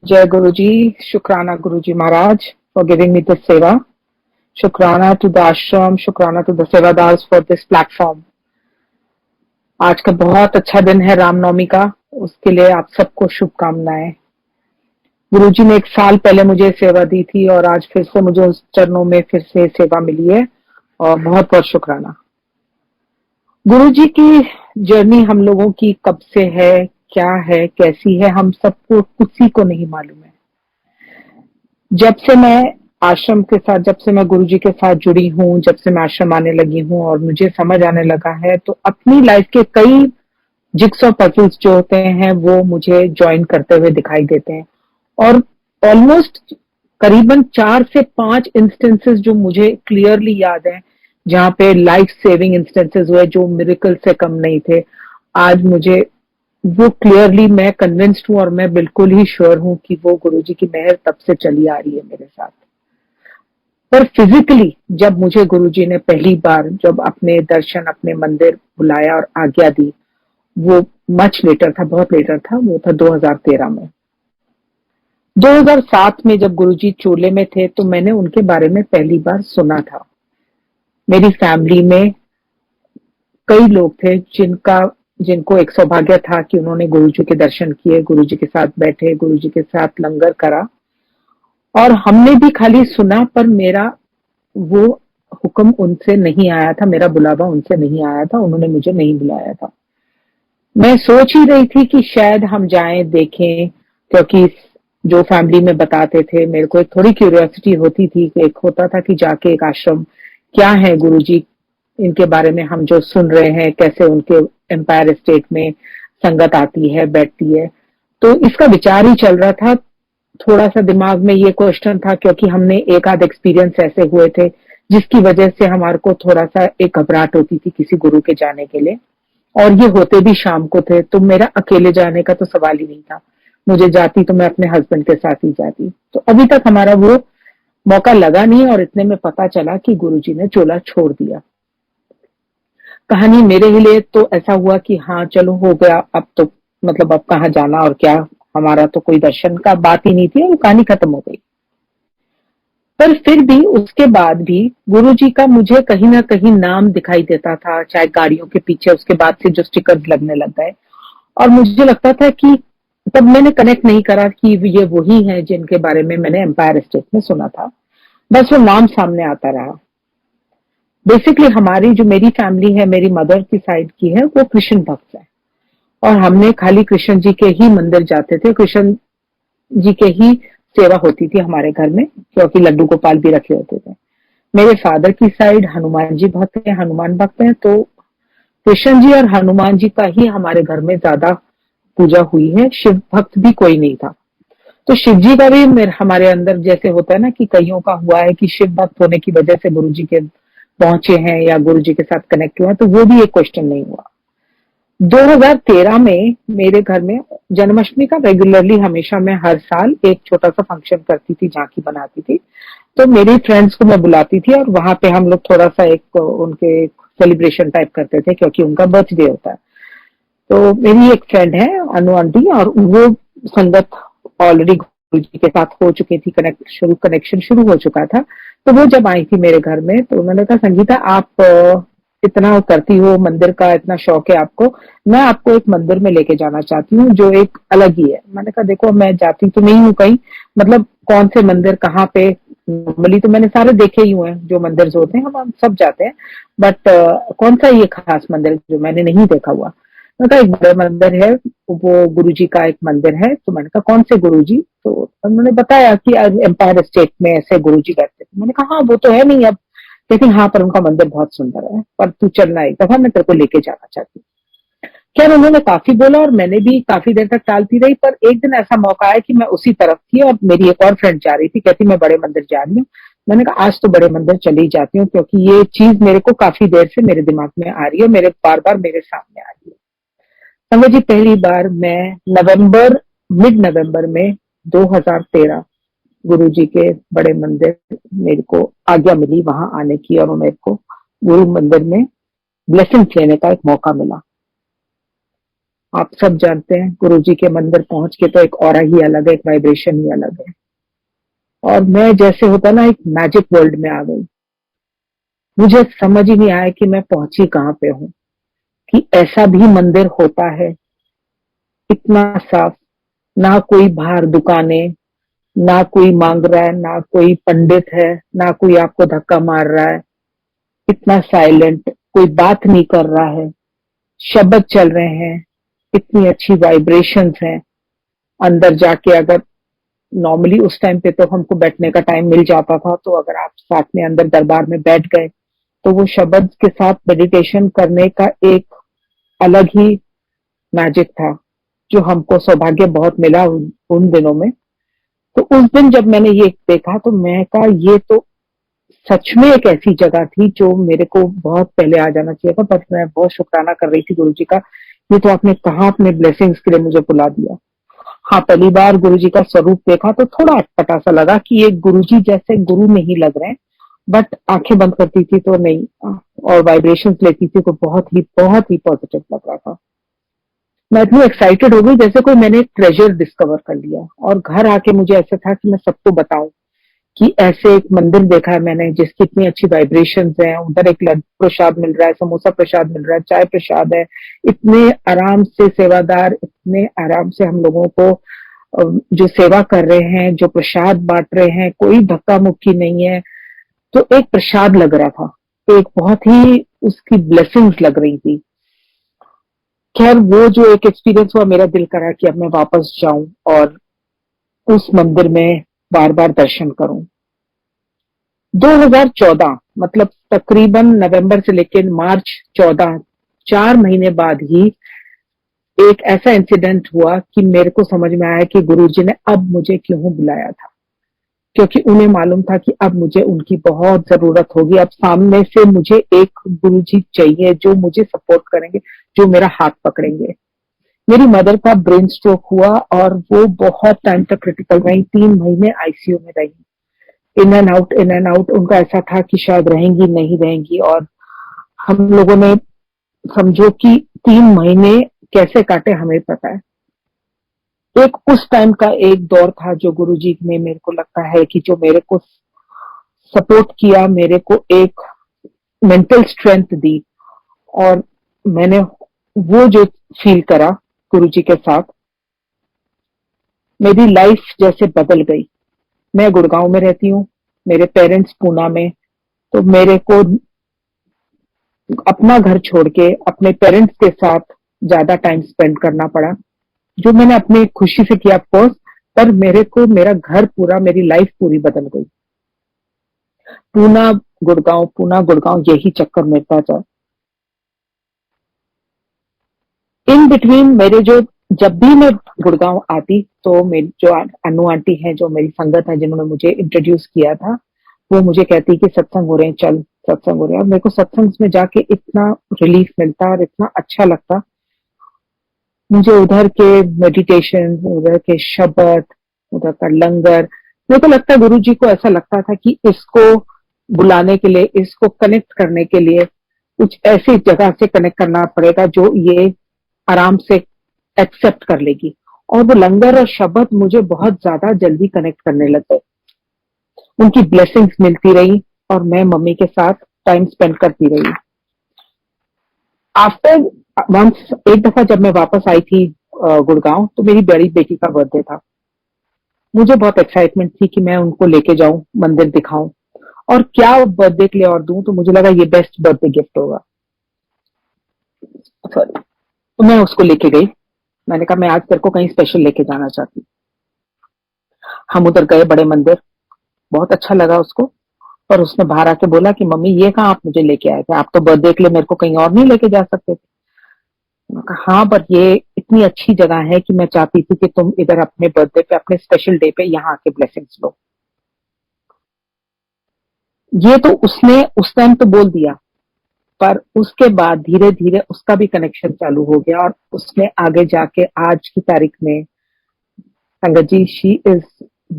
जय गुरु जी, शुक्राना गुरु जी महाराज for giving me this seva. Shukrana to the ashram, shukrana to the sevadars for this platform. आज का बहुत अच्छा दिन है रामनवमी का, उसके लिए आप सबको शुभकामनाएं। गुरु जी ने 1 साल पहले मुझे सेवा दी थी और आज फिर से मुझे उस चरणों में फिर से सेवा मिली है और बहुत बहुत शुक्राना। गुरु जी की जर्नी हम लोगों की कब से है, क्या है, कैसी है, हम सबको किसी को नहीं मालूम है। जब से मैं आश्रम के साथ, जब से मैं गुरुजी के साथ जुड़ी हूँ, जब से मैं आश्रम आने लगी हूँ और मुझे समझ आने लगा है, तो अपनी लाइफ के कई जिग्सॉ पजल्स जो होते हैं वो मुझे ज्वाइन करते हुए दिखाई देते हैं और ऑलमोस्ट करीबन 4 से 5 इंस्टेंसेस जो मुझे क्लियरली याद है, जहाँ पे लाइफ सेविंग इंस्टेंसेस हुए जो मिरेकल से कम नहीं थे। आज मुझे वो क्लियरली मैं कन्विंस्ड हूँ और मैं बिल्कुल ही श्योर हूँ कि वो गुरुजी की मेहर तब से चली आ रही है मेरे साथ। पर फिजिकली जब मुझे गुरुजी ने पहली बार जब अपने दर्शन, अपने मंदिर बुलाया और आज्ञा दी, वो मच लेटर था, बहुत लेटर था, वो था 2013 में। 2007 में जब गुरुजी चोले में थे तो मैंने उनके बारे में पहली बार सुना था। मेरी फैमिली में कई लोग थे जिनको एक सौभाग्य था कि उन्होंने गुरुजी के दर्शन किए, गुरुजी के साथ बैठे, गुरुजी के साथ लंगर करा और हमने भी खाली सुना, पर मेरा वो हुक्म उनसे नहीं आया था, मेरा बुलावा उनसे नहीं आया था, उन्होंने मुझे नहीं बुलाया था। मैं सोच ही रही थी कि शायद हम जाएं, देखें, क्योंकि जो फैमिली में बताते थे मेरे को एक थोड़ी क्यूरियोसिटी होती थी, एक होता था कि जाके एक आश्रम क्या है गुरुजी, इनके बारे में हम जो सुन रहे हैं, कैसे उनके एम्पायर स्टेट में संगत आती है, बैठती है, तो इसका विचार ही चल रहा था। थोड़ा सा दिमाग में ये क्वेश्चन था क्योंकि हमने एक आध एक्सपीरियंस ऐसे हुए थे जिसकी वजह से हमारे को थोड़ा सा एक घबराहट होती थी किसी गुरु के जाने के लिए, और ये होते भी शाम को थे, तो मेरा अकेले जाने का तो सवाल ही नहीं था। मुझे जाती तो मैं अपने हस्बैंड के साथ ही जाती। तो अभी तक हमारा वो मौका लगा नहीं और इतने में पता चला कि गुरुजी ने चोला छोड़ दिया। कहानी मेरे लिए तो ऐसा हुआ कि हाँ चलो हो गया, अब तो मतलब अब कहाँ जाना और क्या, हमारा तो कोई दर्शन का बात ही नहीं थी, वो कहानी खत्म हो गई। पर फिर भी उसके बाद भी गुरुजी का मुझे कहीं ना कहीं नाम दिखाई देता था, चाहे गाड़ियों के पीछे उसके बाद से जो स्टिकर्स लगने लग गए, और मुझे लगता था कि तब मैंने कनेक्ट नहीं करा कि ये वही है जिनके बारे में मैंने एम्पायर स्टेट में सुना था, बस वो नाम सामने आता रहा। बेसिकली हमारी जो मेरी फैमिली है, मेरी मदर की साइड की है, वो कृष्ण भक्त है और हमने खाली कृष्ण जी के ही मंदिर जाते थे, कृष्ण जी के ही सेवा होती थी हमारे घर में, क्योंकि लड्डू गोपाल भी रखे होते थे। मेरे फादर की साइड हनुमान जी भक्त है, हनुमान भक्त है, तो कृष्ण जी और हनुमान जी का ही हमारे घर में ज्यादा पूजा हुई है, शिव भक्त भी कोई नहीं था। तो शिव जी का भी हमारे अंदर जैसे होता है ना कि कईयों का हुआ है कि शिव भक्त होने की वजह से गुरु जी के पहुंचे हैं या गुरु जी के साथ कनेक्ट हुए हैं, तो वो भी एक क्वेश्चन नहीं हुआ। 2013 में मेरे घर में जन्माष्टमी का रेगुलरली हमेशा मैं हर साल एक छोटा सा फंक्शन करती थी, झांकी बनाती थी, तो मेरी फ्रेंड्स को मैं बुलाती थी और वहां पे हम लोग थोड़ा सा एक उनके सेलिब्रेशन टाइप करते थे क्योंकि उनका बर्थडे होता है। तो मेरी एक फ्रेंड है अनु आंटी, और वो संगत ऑलरेडी गुरु जी के साथ हो चुकी थी, कनेक्शन शुरू हो चुका था। तो वो जब आई थी मेरे घर में तो उन्होंने कहा संगीता आप इतना करती हो, मंदिर का इतना शौक है आपको, मैं आपको एक मंदिर में लेके जाना चाहती हूँ जो एक अलग ही है। मैंने कहा देखो मैं जाती तो नहीं हूँ कहीं, मतलब कौन से मंदिर कहाँ पे, नॉर्मली तो मैंने सारे देखे ही हुए हैं जो मंदिर होते हैं, हम सब जाते हैं, बट कौन सा ये खास मंदिर जो मैंने नहीं देखा हुआ। मैंने कहा एक बड़ा मंदिर है, वो गुरुजी का एक मंदिर है। तो मैंने कहा कौन से गुरुजी, तो उन्होंने बताया कि एम्पायर स्टेट में ऐसे गुरुजी रहते थे। मैंने कहा हाँ वो तो है नहीं अब, लेकिन हाँ पर उनका मंदिर बहुत सुंदर है, पर तू चलना एक दफा, मैं तेरे को लेके जाना चाहती हूँ। खैर उन्होंने काफी बोला और मैंने भी काफी देर तक टालती रही, पर एक दिन ऐसा मौका आया कि मैं उसी तरफ थी और मेरी एक और फ्रेंड जा रही थी, कहती मैं बड़े मंदिर जा रही हूँ। मैंने कहा आज तो बड़े मंदिर चली जाती हूँ क्योंकि ये चीज मेरे को काफी देर से मेरे दिमाग में आ रही है, मेरे बार बार मेरे सामने आ रही है। समझ जी पहली बार मैं मिड नवंबर में 2013 गुरुजी के बड़े मंदिर मेरे को आज्ञा मिली वहां आने की, और मेरे को गुरु मंदिर में ब्लेसिंग लेने का एक मौका मिला। आप सब जानते हैं गुरुजी के मंदिर पहुंच के तो एक ऑरा ही अलग है, एक वाइब्रेशन ही अलग है। और मैं जैसे होता ना एक मैजिक वर्ल्ड में आ गई। मुझे समझ ही नहीं आया कि मैं पहुंची कहाँ पे हूँ, कि ऐसा भी मंदिर होता है, इतना साफ, ना कोई बाहर दुकानें, ना कोई मांग रहा है, ना कोई पंडित है, ना कोई आपको धक्का मार रहा है, इतना साइलेंट, कोई बात नहीं कर रहा है, शब्द चल रहे हैं, इतनी अच्छी वाइब्रेशंस हैं। अंदर जाके अगर नॉर्मली उस टाइम पे तो हमको बैठने का टाइम मिल जाता था, तो अगर आप साथ में अंदर दरबार में बैठ गए तो वो शब्द के साथ मेडिटेशन करने का एक अलग ही मैजिक था, जो हमको सौभाग्य बहुत मिला उन दिनों में। तो उस दिन जब मैंने ये देखा तो मैं कहा ये तो सच में एक ऐसी जगह थी जो मेरे को बहुत पहले आ जाना चाहिए था, पर मैं बहुत शुक्राना कर रही थी गुरु जी का, ये तो आपने कहा अपने ब्लेसिंग्स के लिए मुझे बुला दिया। हाँ, पहली बार गुरुजी का स्वरूप देखा तो थोड़ा अटपटा सा लगा कि ये गुरुजी जैसे गुरु नहीं लग रहे हैं, बट आंखें बंद करती थी तो नहीं, और वाइब्रेशंस लेती थी तो बहुत ही पॉजिटिव लग रहा था। मैं इतनी एक्साइटेड हो गई जैसे कोई मैंने ट्रेजर डिस्कवर कर लिया, और घर आके मुझे ऐसा था कि मैं सबको बताऊं कि ऐसे एक मंदिर देखा है मैंने जिसकी इतनी अच्छी वाइब्रेशंस हैं, उधर एक लड्डू प्रसाद मिल रहा है, समोसा प्रसाद मिल रहा है, चाय प्रसाद है, इतने आराम से सेवादार, इतने आराम से हम लोगों को जो सेवा कर रहे हैं, जो प्रसाद बांट रहे हैं, कोई धक्का मुक्की नहीं है। तो एक प्रसाद लग रहा था, एक बहुत ही उसकी ब्लेसिंग्स लग रही थी। खैर वो जो एक एक्सपीरियंस हुआ, मेरा दिल करा कि अब मैं वापस जाऊं और उस मंदिर में बार बार दर्शन करूं। 2014 मतलब तकरीबन नवंबर से लेकर मार्च 14, 4 महीने बाद ही एक ऐसा इंसिडेंट हुआ कि मेरे को समझ में आया कि गुरुजी ने अब मुझे क्यों बुलाया था, क्योंकि उन्हें मालूम था कि अब मुझे उनकी बहुत जरूरत होगी। अब सामने से मुझे एक गुरुजी चाहिए जो मुझे सपोर्ट करेंगे, जो मेरा हाथ पकड़ेंगे। मेरी मदर का ब्रेन स्ट्रोक हुआ और वो बहुत टाइम तक क्रिटिकल रही, 3 महीने आईसीयू में रही, in and out in and out. उनका ऐसा था कि शायद रहेंगी नहीं रहेंगी, और हम लोगों ने समझो कि 3 महीने कैसे काटे हमें पता है। एक उस टाइम का एक दौर था जो गुरुजी ने मेरे को लगता है कि जो मेरे को सपोर्ट किया, मेरे को एक मेंटल स्ट्रेंथ दी, और मैंने वो जो फील करा गुरुजी के साथ, मेरी लाइफ जैसे बदल गई। मैं गुड़गांव में रहती हूँ, मेरे पेरेंट्स पूना में, तो मेरे को अपना घर छोड़ के अपने पेरेंट्स के साथ ज्यादा टाइम स्पेंड करना पड़ा, जो मैंने अपनी खुशी से किया ऑफकोर्स, पर मेरे को मेरा घर पूरा, मेरी लाइफ पूरी बदल गई। पूना गुड़गांव यही चक्कर मेरा था। इन बिटवीन मेरे जो, जब भी मैं गुड़गांव आती तो मेरी जो अनु आंटी है, जो मेरी संगत है, जिन्होंने मुझे इंट्रोड्यूस किया था, वो मुझे कहती कि सत्संग हो रहे हैं, चल सत्संग हो रहे हैं। और मेरे को सत्संग में जाके इतना रिलीफ मिलता और इतना अच्छा लगता। मुझे उधर के मेडिटेशन, उधर के शब्द, उधर का लंगर, मेरे को लगता है गुरु जी को ऐसा लगता था कि इसको बुलाने के लिए, इसको कनेक्ट करने के लिए कुछ ऐसी जगह से कनेक्ट करना पड़ेगा जो ये आराम से एक्सेप्ट कर लेगी। और वो लंगर और शब्द मुझे बहुत ज्यादा जल्दी कनेक्ट करने लगे। उनकी ब्लेसिंग्स मिलती रही और मैं मम्मी के साथ टाइम स्पेंड करती रही। आफ्टर वंस एक दफा जब मैं वापस आई थी गुड़गांव, तो मेरी बड़ी बेटी का बर्थडे था। मुझे बहुत एक्साइटमेंट थी कि मैं उनको लेके जाऊं, मंदिर दिखाऊं, और क्या बर्थडे के लिए और दूं, तो मुझे लगा ये बेस्ट बर्थडे गिफ्ट होगा। सॉरी। तो मैं उसको लेके गई। मैंने कहा मैं आज तेरे को कहीं स्पेशल लेके जाना चाहती हूँ। हम उधर गए बड़े मंदिर, बहुत अच्छा लगा उसको। पर उसने बाहर आके बोला कि मम्मी ये कहाँ आप मुझे लेके आए थे, आप तो बर्थडे के लिए मेरे को कहीं और नहीं लेके जा सकते थे। मैंने कहा हाँ, पर ये इतनी अच्छी जगह है कि मैं चाहती थी कि तुम इधर अपने बर्थडे पे, अपने स्पेशल डे पे यहाँ आके ब्लेसिंग्स लो। ये तो उसने उस टाइम तो बोल दिया, पर उसके बाद धीरे धीरे उसका भी कनेक्शन चालू हो गया, और उसने आगे जाके आज की तारीख में, Sangat ji, she is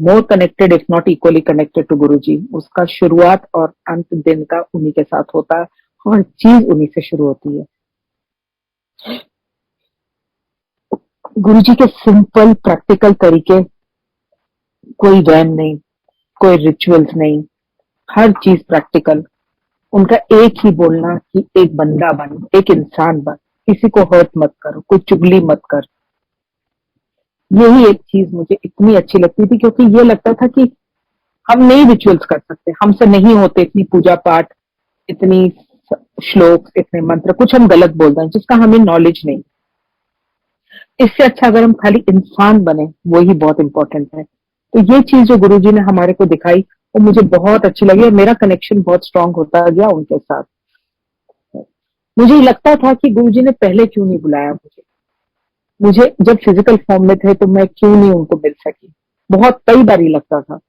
more connected if not equally connected to Guru ji. उसका शुरुआत और अंत दिन का उन्हीं के साथ होता है, हर चीज उन्हीं से शुरू होती है। गुरुजी के सिंपल प्रैक्टिकल तरीके, कोई वहम नहीं, कोई रिचुअल्स नहीं, हर चीज प्रैक्टिकल। उनका एक ही बोलना कि एक बंदा बन, एक इंसान बन, किसी को हर्ट मत कर, कोई चुगली मत कर। यही एक चीज मुझे इतनी अच्छी लगती थी, क्योंकि ये लगता था कि हम नहीं रिचुअल्स कर सकते, हमसे नहीं होते इतनी पूजा पाठ, इतनी श्लोक, इतने मंत्र, कुछ हम गलत बोल रहे हैं जिसका हमें नॉलेज नहीं। इससे अच्छा अगर हम खाली इंसान बने, वो ही बहुत इंपॉर्टेंट है। तो ये चीज जो गुरुजी ने हमारे को दिखाई, वो मुझे बहुत अच्छी लगी और मेरा कनेक्शन बहुत स्ट्रांग होता गया उनके साथ। मुझे लगता था कि गुरुजी ने पहले क्यों नहीं बुलाया मुझे, मुझे जब फिजिकल फॉर्म में थे तो मैं क्यों नहीं उनको मिल सकी। बहुत कई बार ही लगता था,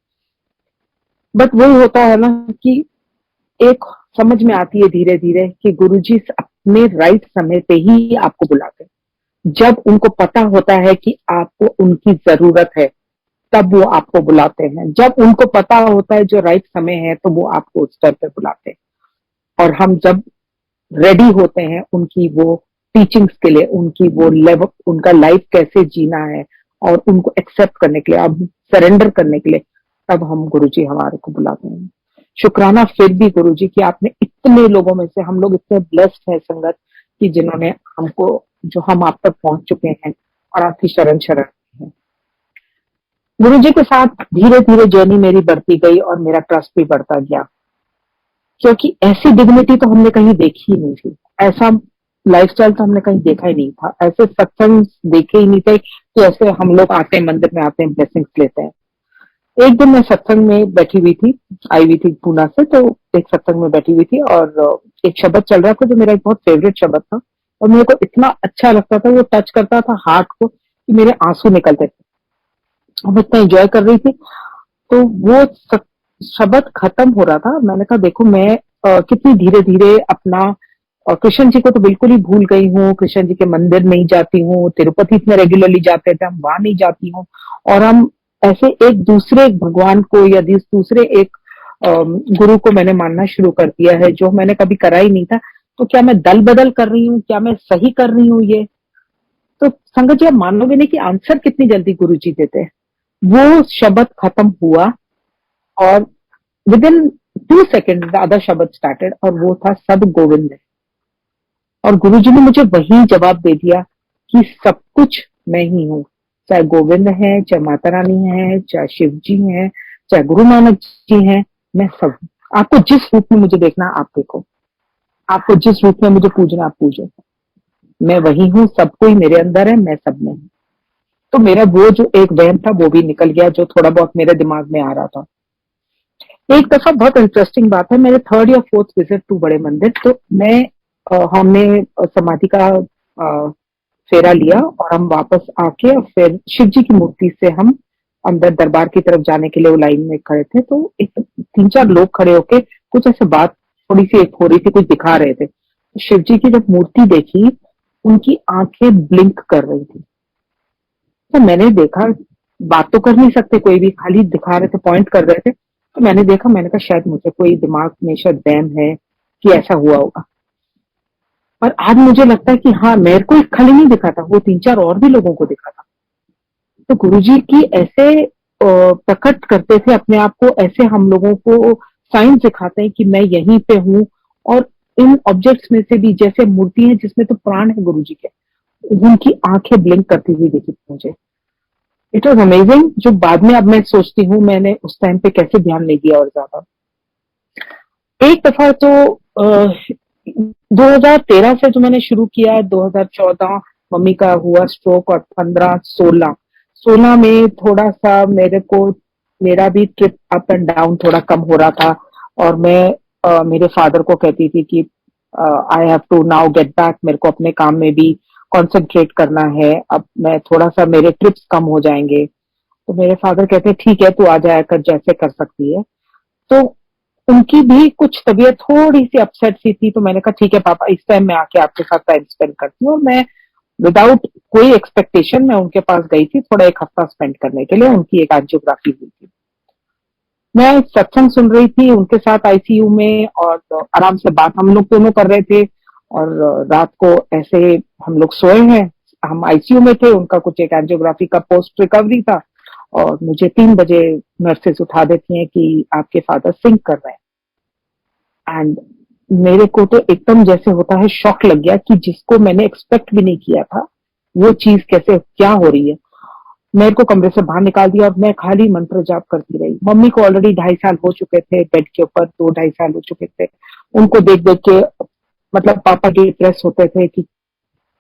बट वही होता है ना कि एक समझ में आती है धीरे धीरे कि गुरुजी अपने राइट समय पे ही आपको बुलाते हैं। जब उनको पता होता है कि आपको उनकी जरूरत है, तब वो आपको बुलाते हैं। जब उनको पता होता है जो राइट समय है, तो वो आपको उस स्तर पे बुलाते हैं। और हम जब रेडी होते हैं उनकी वो टीचिंग्स के लिए, उनकी वो लेवल, उनका लाइफ कैसे जीना है और उनको एक्सेप्ट करने के लिए, अब सरेंडर करने के लिए, तब हम गुरुजी हमारे को बुलाते हैं। शुक्राना फिर भी गुरुजी कि आपने इतने लोगों में से, हम लोग इतने ब्लेस्ड हैं संगत कि जिन्होंने हमको, जो हम आप तक पहुंच चुके हैं और आपकी शरण शरण है। गुरुजी के साथ धीरे धीरे जर्नी मेरी बढ़ती गई और मेरा ट्रस्ट भी बढ़ता गया, क्योंकि ऐसी डिग्निटी तो हमने कहीं देखी ही नहीं थी, ऐसा लाइफस्टाइल तो हमने कहीं देखा ही नहीं था, ऐसे सत्संग देखे ही नहीं थे कि ऐसे हम लोग आते हैं, मंदिर में आते हैं, ब्लेसिंग्स लेते हैं। एक दिन मैं सत्संग में बैठी हुई थी, आई हुई थी पूना से, तो एक सत्संग में बैठी हुई थी और एक शब्द चल रहा था जो मेरा एक बहुत फेवरेट शब्द था और मेरे को इतना अच्छा लगता था, वो टच करता था हार्ट को कि मेरे आंसू निकलते थे और मैं इतना एंजॉय कर रही थी। तो वो शब्द खत्म हो रहा था, मैंने कहा देखो मैं कितनी धीरे धीरे अपना, और कृष्ण जी को तो बिल्कुल ही भूल गई हूँ, कृष्ण जी के मंदिर नहीं जाती हूँ, तिरुपति इतने रेगुलरली जाते थे हम, वहां नहीं जाती हूँ। और हम ऐसे एक दूसरे भगवान को या दूसरे एक गुरु को मैंने मानना शुरू कर दिया है, जो मैंने कभी करा ही नहीं था। तो क्या मैं दल बदल कर रही हूँ, क्या मैं सही कर रही हूँ ये? तो संगत जी आप मानोगे नहीं कि आंसर कितनी जल्दी गुरु जी देते हैं। वो शब्द खत्म हुआ और with in 2 second the other शब्द स्टार्टेड, और वो था सब गोविंद है। और गुरुजी ने मुझे वही जवाब दे दिया कि सब कुछ मैं ही हूँ, चाहे गोविंद है, चाहे माता रानी है, चाहे शिव जी है, चाहे गुरु नानक जी हैं, मैं सब हूँ। आपको जिस रूप में मुझे देखना आप देखो, आपको जिस रूप में मुझे पूजना आप पूजो, मैं वही हूँ, सब कोई मेरे अंदर है, मैं सब में हूँ। तो मेरा वो जो एक वहम था वो भी निकल गया, जो थोड़ा बहुत मेरे दिमाग में आ रहा था। एक दफा बहुत इंटरेस्टिंग बात है, मेरे 3rd या 4th विजिट टू बड़े मंदिर, तो मैं हमने समाधि का फेरा लिया और हम वापस आके और फिर शिव जी की मूर्ति से हम अंदर दरबार की तरफ जाने के लिए वो लाइन में खड़े थे। तो एक 3-4 लोग खड़े होके कुछ ऐसे बात थोड़ी सी एक हो रही थी, कुछ दिखा रहे थे। शिव जी की जब मूर्ति देखी, उनकी आंखें ब्लिंक कर रही थी। तो मैंने देखा, बात तो कर नहीं सकते कोई भी, खाली दिखा रहे थे, पॉइंट कर रहे थे। तो मैंने देखा, मैंने कहा शायद मुझे कोई दिमाग में शायद वहम है कि ऐसा हुआ होगा। और आज मुझे लगता है कि हाँ, मेरे को खाली नहीं दिखा था, वो 3-4 और भी लोगों को दिखा था। तो गुरुजी की ऐसे प्रकट करते थे अपने आप को, ऐसे हम लोगों को साइंस दिखाते हैं कि मैं यहीं पे हूँ। और इन ऑब्जेक्ट्स में से भी जैसे मूर्ति है जिसमें तो प्राण है गुरुजी के, उनकी आंखें ब्लिंक करती हुई दिखी मुझे। इट वॉज अमेजिंग, जो बाद में अब मैं सोचती हूँ मैंने उस टाइम पे कैसे ध्यान नहीं दिया और ज्यादा। एक दफा तो 2013 से जो मैंने शुरू किया, 2014 मम्मी का हुआ स्ट्रोक और 15-16 में थोड़ा सा मेरे को, मेरा भी ट्रिप अप एंड डाउन थोड़ा कम हो रहा था। और मैं मेरे फादर को कहती थी कि I have to now get back, मेरे को अपने काम में भी कंसंट्रेट करना है, अब मैं थोड़ा सा, मेरे ट्रिप्स कम हो जाएंगे। तो मेरे फादर कहते ठीक है, तू आ जाया कर, जैसे कर सकती है। तो उनकी भी कुछ तबीयत थोड़ी सी अपसेट सी थी, तो मैंने कहा ठीक है पापा, इस टाइम मैं आके आपके साथ टाइम स्पेंड करती हूँ। मैं विदाउट कोई एक्सपेक्टेशन मैं उनके पास गई थी थोड़ा, एक हफ्ता स्पेंड करने के लिए। उनकी एक एंजियोग्राफी हुई थी, मैं सत्संग सुन रही थी उनके साथ आईसीयू में, और आराम से बात हम लोग दोनों कर रहे थे। और रात को ऐसे हम लोग सोए हैं, हम आईसीयू में थे, उनका कुछ एक एंजियोग्राफी का पोस्ट रिकवरी था और मुझे 3 बजे नर्सेस उठा देती हैं कि आपके फादर सिंक कर रहे हैं। एंड मेरे को तो एकदम जैसे होता है शॉक लग गया कि जिसको मैंने एक्सपेक्ट भी नहीं किया था वो चीज कैसे क्या हो रही है। मेरे को कमरे से बाहर निकाल दिया और मैं खाली मंत्र जाप करती रही। मम्मी को ऑलरेडी 2.5 साल हो चुके थे बेड के ऊपर, 2-2.5 साल हो चुके थे। उनको देख देख के मतलब पापा डिप्रेस होते थे कि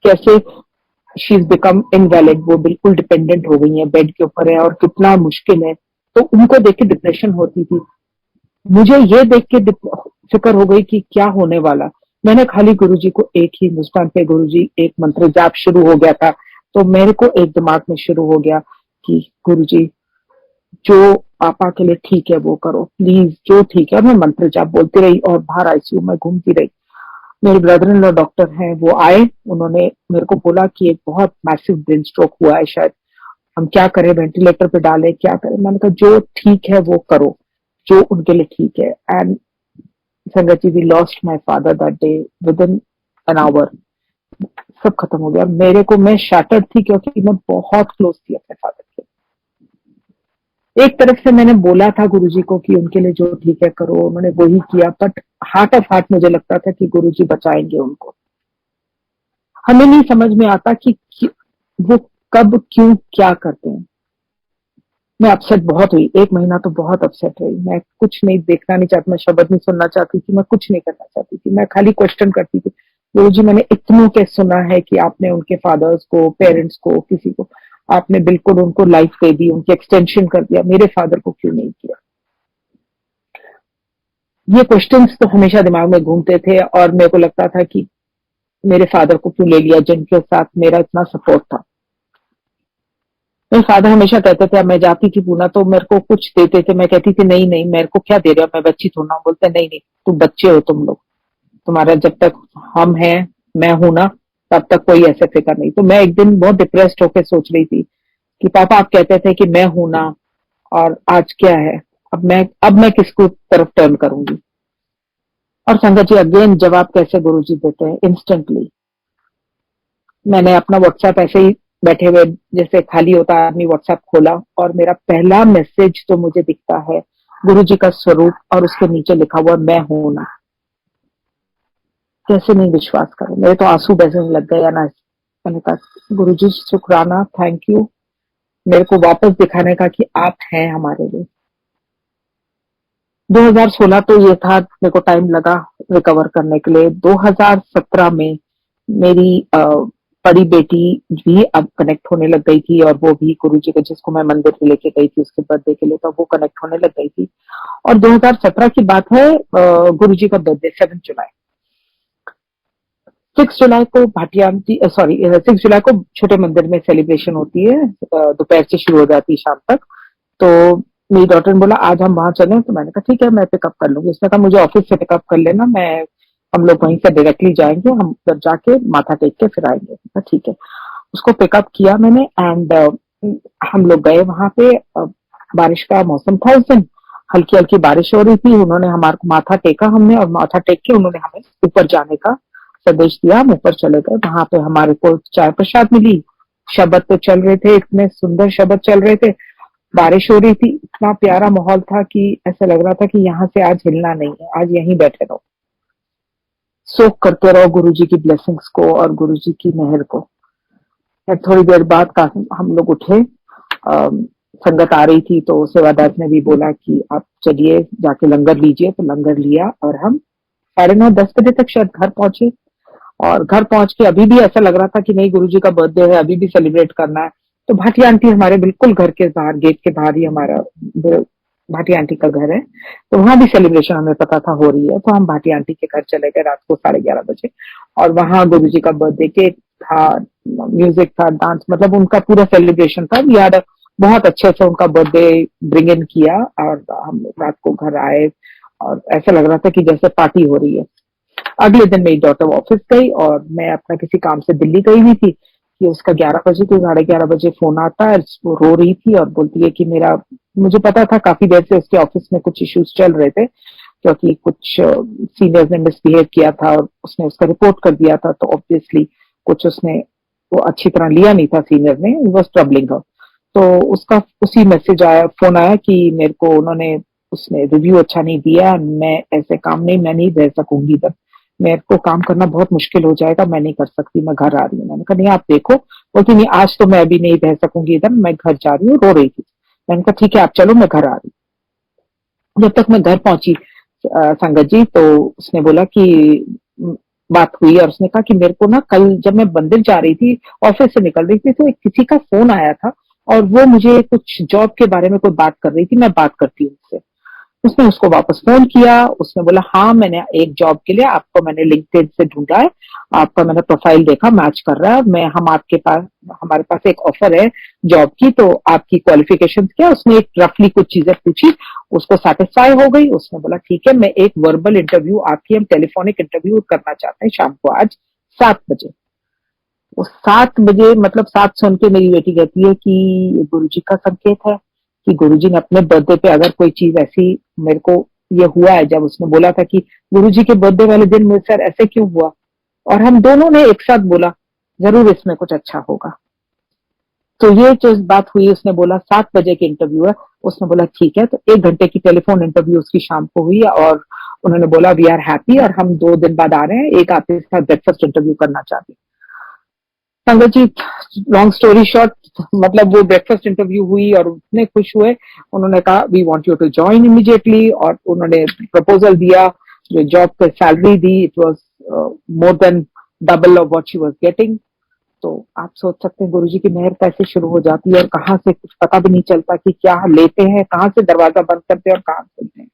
कैसे शी इज बिकम इनवैलिड, वो बिल्कुल डिपेंडेंट हो गई है, बेड के ऊपर है और कितना मुश्किल है। तो उनको देख के डिप्रेशन होती थी। मुझे ये देख के फिक्र हो गई कि क्या होने वाला। मैंने खाली गुरुजी को एक ही मुस्कान पे, गुरुजी एक मंत्र जाप शुरू हो गया था। तो मेरे को एक दिमाग में शुरू हो गया कि गुरुजी जो पापा के लिए ठीक है वो करो प्लीज, जो ठीक है। मैं मंत्र जाप बोलती रही और बाहर आईसीयू में घूमती रही। मेरे ब्रदर इन लॉ डॉक्टर हैं, वो आए, उन्होंने मेरे को बोला कि एक बहुत मैसिव ब्रेन स्ट्रोक हुआ है, शायद हम क्या करें, वेंटिलेटर पे डालें, क्या करें। मैंने कहा जो ठीक है वो करो, जो उनके लिए ठीक है। And Sangat ji, we lost my father that day within an hour. सब खत्म हो गया। मेरे को, मैं शैटर्ड थी क्योंकि मैं बहुत क्लोज थी अपने फादर के। एक तरफ से मैंने बोला था गुरुजी को कि उनके लिए जो ठीक है करो, उन्होंने वही किया, बट हार्ट ऑफ हार्ट मुझे लगता था कि गुरुजी बचाएंगे उनको। हमें नहीं समझ में आता कि वो कब क्यों क्या करते हैं। मैं अपसेट बहुत हुई, 1 महीना तो बहुत अपसेट रही। मैं कुछ नहीं देखना नहीं चाहती, मैं शब्द नहीं सुनना चाहती थी, मैं कुछ नहीं करना चाहती थी। मैं खाली क्वेश्चन करती थी, गुरुजी मैंने इतनों के सुना है कि आपने उनके फादर्स को, पेरेंट्स को, किसी को आपने बिल्कुल उनको लाइफ दे दी, उनकी एक्सटेंशन कर दिया, मेरे फादर को क्यों नहीं किया। ये क्वेश्चंस तो हमेशा दिमाग में घूमते थे और मेरे को लगता था कि मेरे फादर को क्यों ले लिया जिनके साथ मेरा इतना सपोर्ट था। मेरे फादर हमेशा कहते थे, अब मैं जाती थी पूना तो मेरे को कुछ देते थे, मैं कहती थी नहीं नहीं मेरे को क्या दे रहे हो, मैं बच्ची थोड़ा हूं। बोलते नहीं नहीं, तुम बच्चे हो, तुम लोग, तुम्हारा जब तक हम हैं, मैं हूं ना, तब तक कोई ऐसे फिक्र नहीं। तो मैं एक दिन बहुत डिप्रेस्ड होकर सोच रही थी कि पापा आप कहते थे कि मैं हूं ना, और आज क्या है, अब मैं किसको तरफ टर्न करूंगी। और संगत जी अगेन जवाब कैसे गुरुजी देते हैं, इंस्टेंटली। मैंने अपना व्हाट्सएप ऐसे ही बैठे हुए, जैसे खाली होता है आदमी, व्हाट्सएप खोला और मेरा पहला मैसेज तो मुझे दिखता है गुरुजी का स्वरूप और उसके नीचे लिखा हुआ मैं हूं ना। कैसे नहीं विश्वास करें, मेरे तो आंसू बहने लग गए ना। मैंने कहा गुरुजी शुक्राना, थैंक यू मेरे को वापस दिखाने का कि आप हैं हमारे लिए। 2016 तो ये था, मेरे को टाइम लगा रिकवर करने के लिए। 2017 में मेरी बड़ी बेटी भी अब कनेक्ट होने लग गई थी और वो भी गुरुजी के, जिसको मैं मंदिर में लेके गई थी उसके बर्थडे के लिए, तो वो कनेक्ट होने लग गई थी। और 2017 की बात है, गुरुजी का बर्थडे 7 जुलाई। 6 जुलाई को भाटिया आंटी, सॉरी 6 जुलाई को छोटे मंदिर में सेलिब्रेशन होती है, दोपहर से शुरू हो जाती है शाम तक। तो मेरी डॉटर ने बोला आज हम वहां चलें, तो मैंने कहा ठीक है मैं पिकअप कर लूंगी। उसने कहा मुझे ऑफिस से पिकअप कर लेना, मैं हम लोग वहीं से डायरेक्टली जाएंगे, हम जब जाके माथा टेक के फिर आएंगे। ठीक है, उसको पिकअप किया मैंने एंड हम लोग गए वहां पे। बारिश का मौसम था उस दिन, हल्की हल्की बारिश हो रही थी। उन्होंने हमारे को माथा टेका, हमने, और माथा टेक के उन्होंने हमें ऊपर जाने का संदेश दिया। हम ऊपर चले गए, वहां पे हमारे को चाय प्रसाद मिली, शब्द तो चल रहे थे, इतने सुंदर शब्द चल रहे थे, बारिश हो रही थी, इतना प्यारा माहौल था कि ऐसा लग रहा था कि यहाँ से आज हिलना नहीं है, आज यहीं बैठे रहो, सोख करते रहो गुरुजी की ब्लेसिंग्स को और गुरुजी की मेहर को। फिर थोड़ी देर बाद हम लोग उठे, संगत आ रही थी तो सेवादार ने भी बोला कि आप चलिए जाके लंगर लीजिए, तो लंगर लिया और हम 9:30-10 बजे तक शायद घर पहुंचे। और घर पहुंच के अभी भी ऐसा लग रहा था कि नहीं गुरुजी का बर्थडे है, अभी भी सेलिब्रेट करना है। तो भाटिया आंटी हमारे बिल्कुल घर के बाहर, गेट के बाहर ही हमारा भाटिया आंटी का घर है, तो वहां भी सेलिब्रेशन हमें पता था हो रही है। तो हम भाटिया आंटी के घर चले गए रात को 11:30 बजे, और वहां गुरुजी का बर्थडे केक था, म्यूजिक था, डांस, मतलब उनका पूरा सेलिब्रेशन था। वी हैड बहुत अच्छे से उनका बर्थडे ब्रिंग इन किया और हम रात को घर आए और ऐसा लग रहा था कि जैसे पार्टी हो रही है। अगले दिन मेरी डॉटर ऑफिस गई और मैं अपना किसी काम से दिल्ली गई हुई थी कि उसका 11 बजे के 11:30 बजे फोन आता है। वो रो रही थी और बोलती है कि मेरा, मुझे पता था काफी देर से उसके ऑफिस में कुछ इश्यूज चल रहे थे क्योंकि कुछ सीनियर्स ने मिसबिहेव किया था और उसने उसका रिपोर्ट कर दिया था, तो ऑब्वियसली कुछ उसने उसको अच्छी तरह लिया नहीं था सीनियर ने, वॉज ट्रबलिंग हर। तो उसका उसी मैसेज आया, फोन आया कि मेरे को उन्होंने उसने रिव्यू अच्छा नहीं दिया, मैं ऐसे काम नहीं, मैं नहीं रह सकूंगी इधर, मेरे को काम करना बहुत मुश्किल हो जाएगा, मैं नहीं कर सकती, मैं घर आ रही हूँ। मैंने कहा नहीं आप देखो, बोलती नहीं आज तो मैं अभी नहीं रह सकूंगी इधर, मैं घर जा रही हूँ, रो रही थी। मैंने कहा ठीक है आप चलो, मैं घर आ रही हूँ। जब तक मैं घर पहुंची संगत जी, तो उसने बोला कि बात हुई, और उसने कहा कि मेरे को ना कल जब मैं मंदिर जा रही थी, ऑफिस से निकल रही थी, तो एक किसी का फोन आया था और वो मुझे कुछ जॉब के बारे में कोई बात कर रही थी, मैं बात करती हूँ उससे। उसने उसको वापस फोन किया, उसने बोला हाँ मैंने एक जॉब के लिए आपको मैंने लिंक्डइन से ढूंढा है, आपका मैंने प्रोफाइल देखा मैच कर रहा है, मैं हम आपके पास हमारे पास एक ऑफर है जॉब की, तो आपकी क्वालिफिकेशंस क्या। उसने एक रफली कुछ चीजें पूछी, उसको सेटिस्फाई हो गई, उसने बोला ठीक है मैं एक वर्बल इंटरव्यू आपकी, हम टेलीफोनिक इंटरव्यू करना चाहते हैं शाम को आज 7 बजे। वो 7 बजे मतलब 7 सुन के मेरी बेटी कहती है कि गुरुजी का संकेत है कि गुरुजी ने अपने बर्थडे पे अगर कोई चीज ऐसी, मेरे को ये हुआ है जब उसने बोला था कि गुरुजी के बर्थडे वाले दिन में सर ऐसे क्यों हुआ, और हम दोनों ने एक साथ बोला जरूर इसमें कुछ अच्छा होगा। तो ये जो बात हुई, उसने बोला 7 बजे की इंटरव्यू है, उसने बोला ठीक है, तो 1 घंटे की टेलीफोन इंटरव्यू उसकी शाम को हुई, और उन्होंने बोला वी आर हैप्पी और हम 2 दिन बाद आ रहे हैं, एक आपके साथ ब्रेकफास्ट इंटरव्यू करना चाहते हैं। संगत जी लॉन्ग स्टोरी शॉर्ट, मतलब वो ब्रेकफास्ट इंटरव्यू हुई और उतने खुश हुए, उन्होंने कहा we want you to join immediately, और उन्होंने प्रपोजल दिया, जो जॉब पे सैलरी दी it was more than double of what she was getting. तो आप सोच सकते हैं गुरुजी की मेहर कैसे शुरू हो जाती है, और कहाँ से कुछ पता भी नहीं चलता कि क्या लेते हैं, कहाँ से दरवाजा बंद करते हैं और कहाँ खोलते हैं।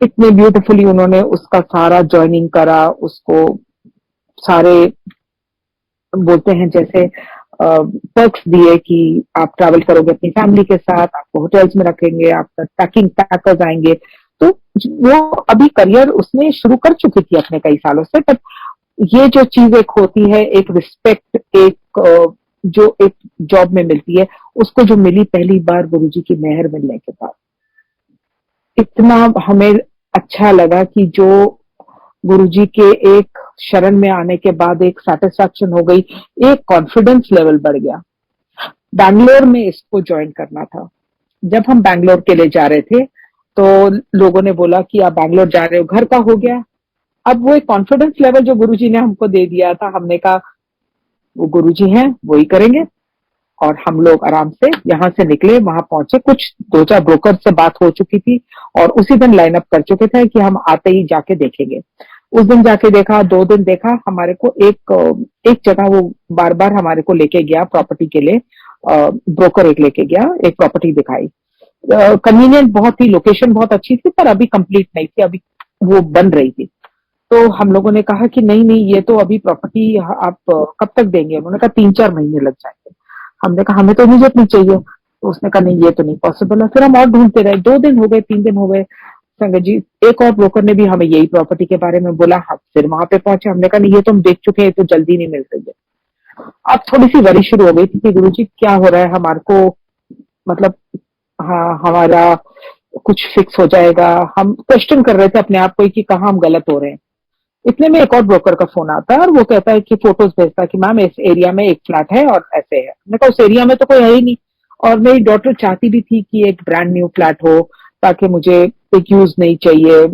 इतने ब्यूटीफुली उन्होंने उसका सारा ज्वाइनिंग करा, उसको सारे बोलते हैं जैसे पर्क्स दिए कि आप ट्रैवल करोगे अपनी फैमिली के साथ, आपको होटल्स में रखेंगे, आपका पैकिंग पैकर्स आएंगे। तो वो अभी करियर उसने शुरू कर चुकी थी अपने कई सालों से, बट ये जो चीज एक होती है, एक रिस्पेक्ट, एक जो एक जॉब में मिलती है, उसको जो मिली पहली बार गुरुजी की मेहर मिलने के बाद, इतना हमें अच्छा लगा कि जो गुरुजी के एक शरण में आने के बाद एक सेटिस्फैक्शन हो गई, एक कॉन्फिडेंस लेवल बढ़ गया। बैंगलोर में इसको ज्वाइन करना था। जब हम बैंगलोर के लिए जा रहे थे तो लोगों ने बोला कि आप बैंगलोर जा रहे हो, घर का हो गया। अब वो एक कॉन्फिडेंस लेवल जो गुरुजी ने हमको दे दिया था, हमने कहा वो गुरुजी हैं वही करेंगे, और हम लोग आराम से यहाँ से निकले, वहां पहुंचे, कुछ 2-4 ब्रोकर से बात हो चुकी थी और उसी दिन लाइन अप कर चुके थे कि हम आते ही जाके देखेंगे। उस दिन जाके देखा, 2 दिन देखा, हमारे को एक जगह वो बार बार हमारे को लेके गया प्रॉपर्टी के लिए, ब्रोकर एक लेके गया, एक प्रॉपर्टी दिखाई, कन्वीनियंट बहुत थी, लोकेशन बहुत अच्छी थी, पर अभी कंप्लीट नहीं थी, अभी वो बन रही थी। तो हम लोगों ने कहा कि नहीं नहीं ये तो अभी प्रॉपर्टी आप कब तक देंगे, उन्होंने कहा 3-4 महीने लग जाएंगे। हमने कहा हमें तो इमीडिएट नहीं चाहिए, तो उसने कहा नहीं ये तो नहीं पॉसिबल है। फिर हम और ढूंढते रहे, 2 दिन हो गए, 3 दिन हो गए, संगत जी एक और ब्रोकर ने भी हमें यही प्रॉपर्टी के बारे में बोला, हम फिर वहां पे पहुंचे, हमने कहा नहीं ये तो हम देख चुके हैं, तो जल्दी नहीं मिल रही है। अब थोड़ी सी वरी शुरू हो गई थी कि गुरुजी क्या हो रहा है हमारे को, मतलब हाँ हमारा कुछ फिक्स हो जाएगा, हम क्वेश्चन कर रहे थे अपने आप को कि कहाँ हम गलत हो रहे हैं। इतने में एक और ब्रोकर का फोन आता है और वो कहता है कि फोटोज भेजता है कि मैम इस एरिया में एक फ्लैट है और ऐसे है। मैंने कहा उस एरिया में तो कोई है ही नहीं, और मेरी डॉटर चाहती भी थी कि एक ब्रांड न्यू फ्लैट हो ताकि मुझे एक यूज नहीं चाहिए,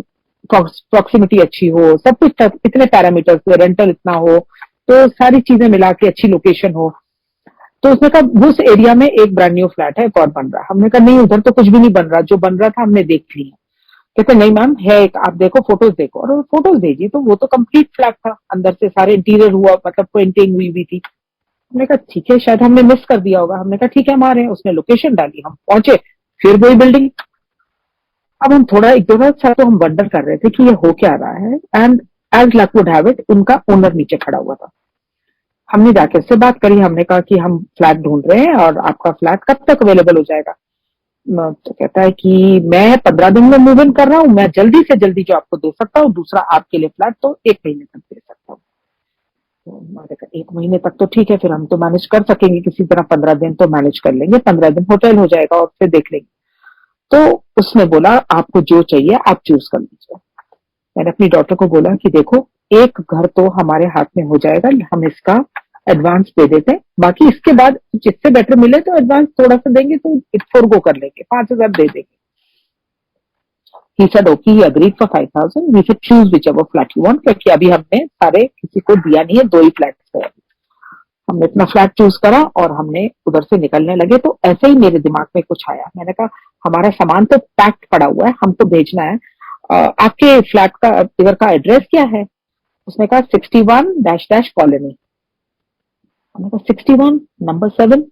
प्रॉक्सिमिटी अच्छी हो, सब कुछ इतने पैरामीटर्स, रेंटल इतना हो, तो सारी चीजें मिला के अच्छी लोकेशन हो। तो उसने कहा उस एरिया में एक ब्रांड न्यू फ्लैट है, एक और बन रहा है। हमने कहा नहीं उधर तो कुछ भी नहीं बन रहा, जो बन रहा था हमने देख लिया। कहते नहीं मैम है एक, आप देखो फोटोज देखो, और फोटोज भेजी तो वो तो कंप्लीट फ्लैट था, अंदर से सारे इंटीरियर हुआ, मतलब पेंटिंग हुई भी थी। हमने कहा ठीक है शायद हमने मिस कर दिया होगा। हमने कहा ठीक है हम आ रहे हैं, उसने लोकेशन डाली, हम पहुंचे, फिर वही बिल्डिंग। अब हम थोड़ा एक दो बार तो हम वंडर कर रहे थे कि ये हो क्या रहा है, and as luck would have it उनका ओनर नीचे खड़ा हुआ था। हमने जाके उससे बात करी, हमने कहा कि हम फ्लैट ढूंढ रहे हैं और आपका फ्लैट कब तक अवेलेबल हो जाएगा। तो कहता है कि मैं 15 दिन में मूव इन कर रहा हूँ, मैं जल्दी से जल्दी जो आपको दे सकता हूँ, दूसरा आपके लिए फ्लैट तो 1 महीने तक दे सकता हूँ। तो मैंने कहा 1 महीने तक तो ठीक है, फिर हम तो मैनेज कर सकेंगे किसी तरह, 15 दिन तो मैनेज कर लेंगे, 15 दिन होटल हो जाएगा और फिर देख लेंगे। तो उसने बोला आपको जो चाहिए आप चूज कर लीजिए। मैंने अपनी डॉटर को बोला कि देखो एक घर तो हमारे हाथ में हो जाएगा, हम इसका एडवांस दे देते हैं, बाकी इसके बाद जिससे बेटर मिले तो एडवांस थोड़ा सा देंगे तो फोरगो कर लेंगे, 5,000 दे देंगे. He said okay, he agreed for 5,000. We said choose whichever flat you want, क्योंकि अभी हमने सारे किसी को दिया नहीं है, 2 ही फ्लैट्स है. हमने अपना फ्लैट चूज करा और हमने उधर से निकलने लगे. तो ऐसे ही मेरे दिमाग में कुछ आया. मैंने कहा हमारा सामान तो पैक्ड पड़ा हुआ है, हमको भेजना है. आपके फ्लैट का इधर का एड्रेस क्या है? उसने कहा 61 डैश डैश कॉलोनी. हमने कहा 61 नंबर 7.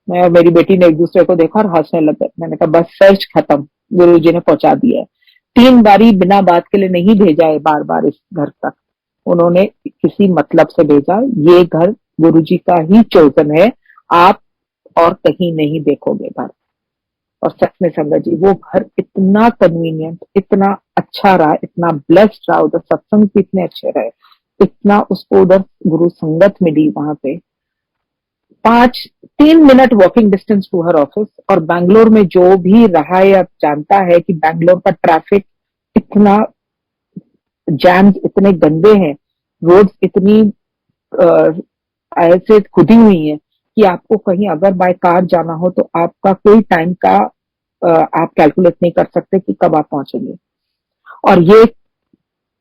मैं और मेरी बेटी ने एक दूसरे को देखा और हंसने लगे. मैंने कहा बस सर्च खत्म, गुरुजी ने पहुंचा दिया है. 3 बारी बिना बात के लिए नहीं भेजा है बार बार इस घर तक. उन्होंने किसी मतलब से भेजा. ये घर गुरुजी का ही चोजन है, आप और कहीं नहीं देखोगे घर. और सच में संगत जी वो घर इतना कन्वीनियंट, इतना अच्छा रहा, इतना ब्लेस्ड रहा. उधर सत्संग भी इतने अच्छे रहे, इतना उसको उधर गुरु संगत मिली. वहां पे 3 minute walking distance to her office. और बैंगलोर में जो भी रहा है अब जानता है कि बैंगलोर का ट्रैफिक इतना, जैम्स इतने गंदे हैं, रोड्स इतनी ऐसे खुदी हुई हैं कि आपको कहीं अगर बाय कार जाना हो तो आपका कोई टाइम का आप कैलकुलेट नहीं कर सकते कि कब आप पहुंचेंगे. और ये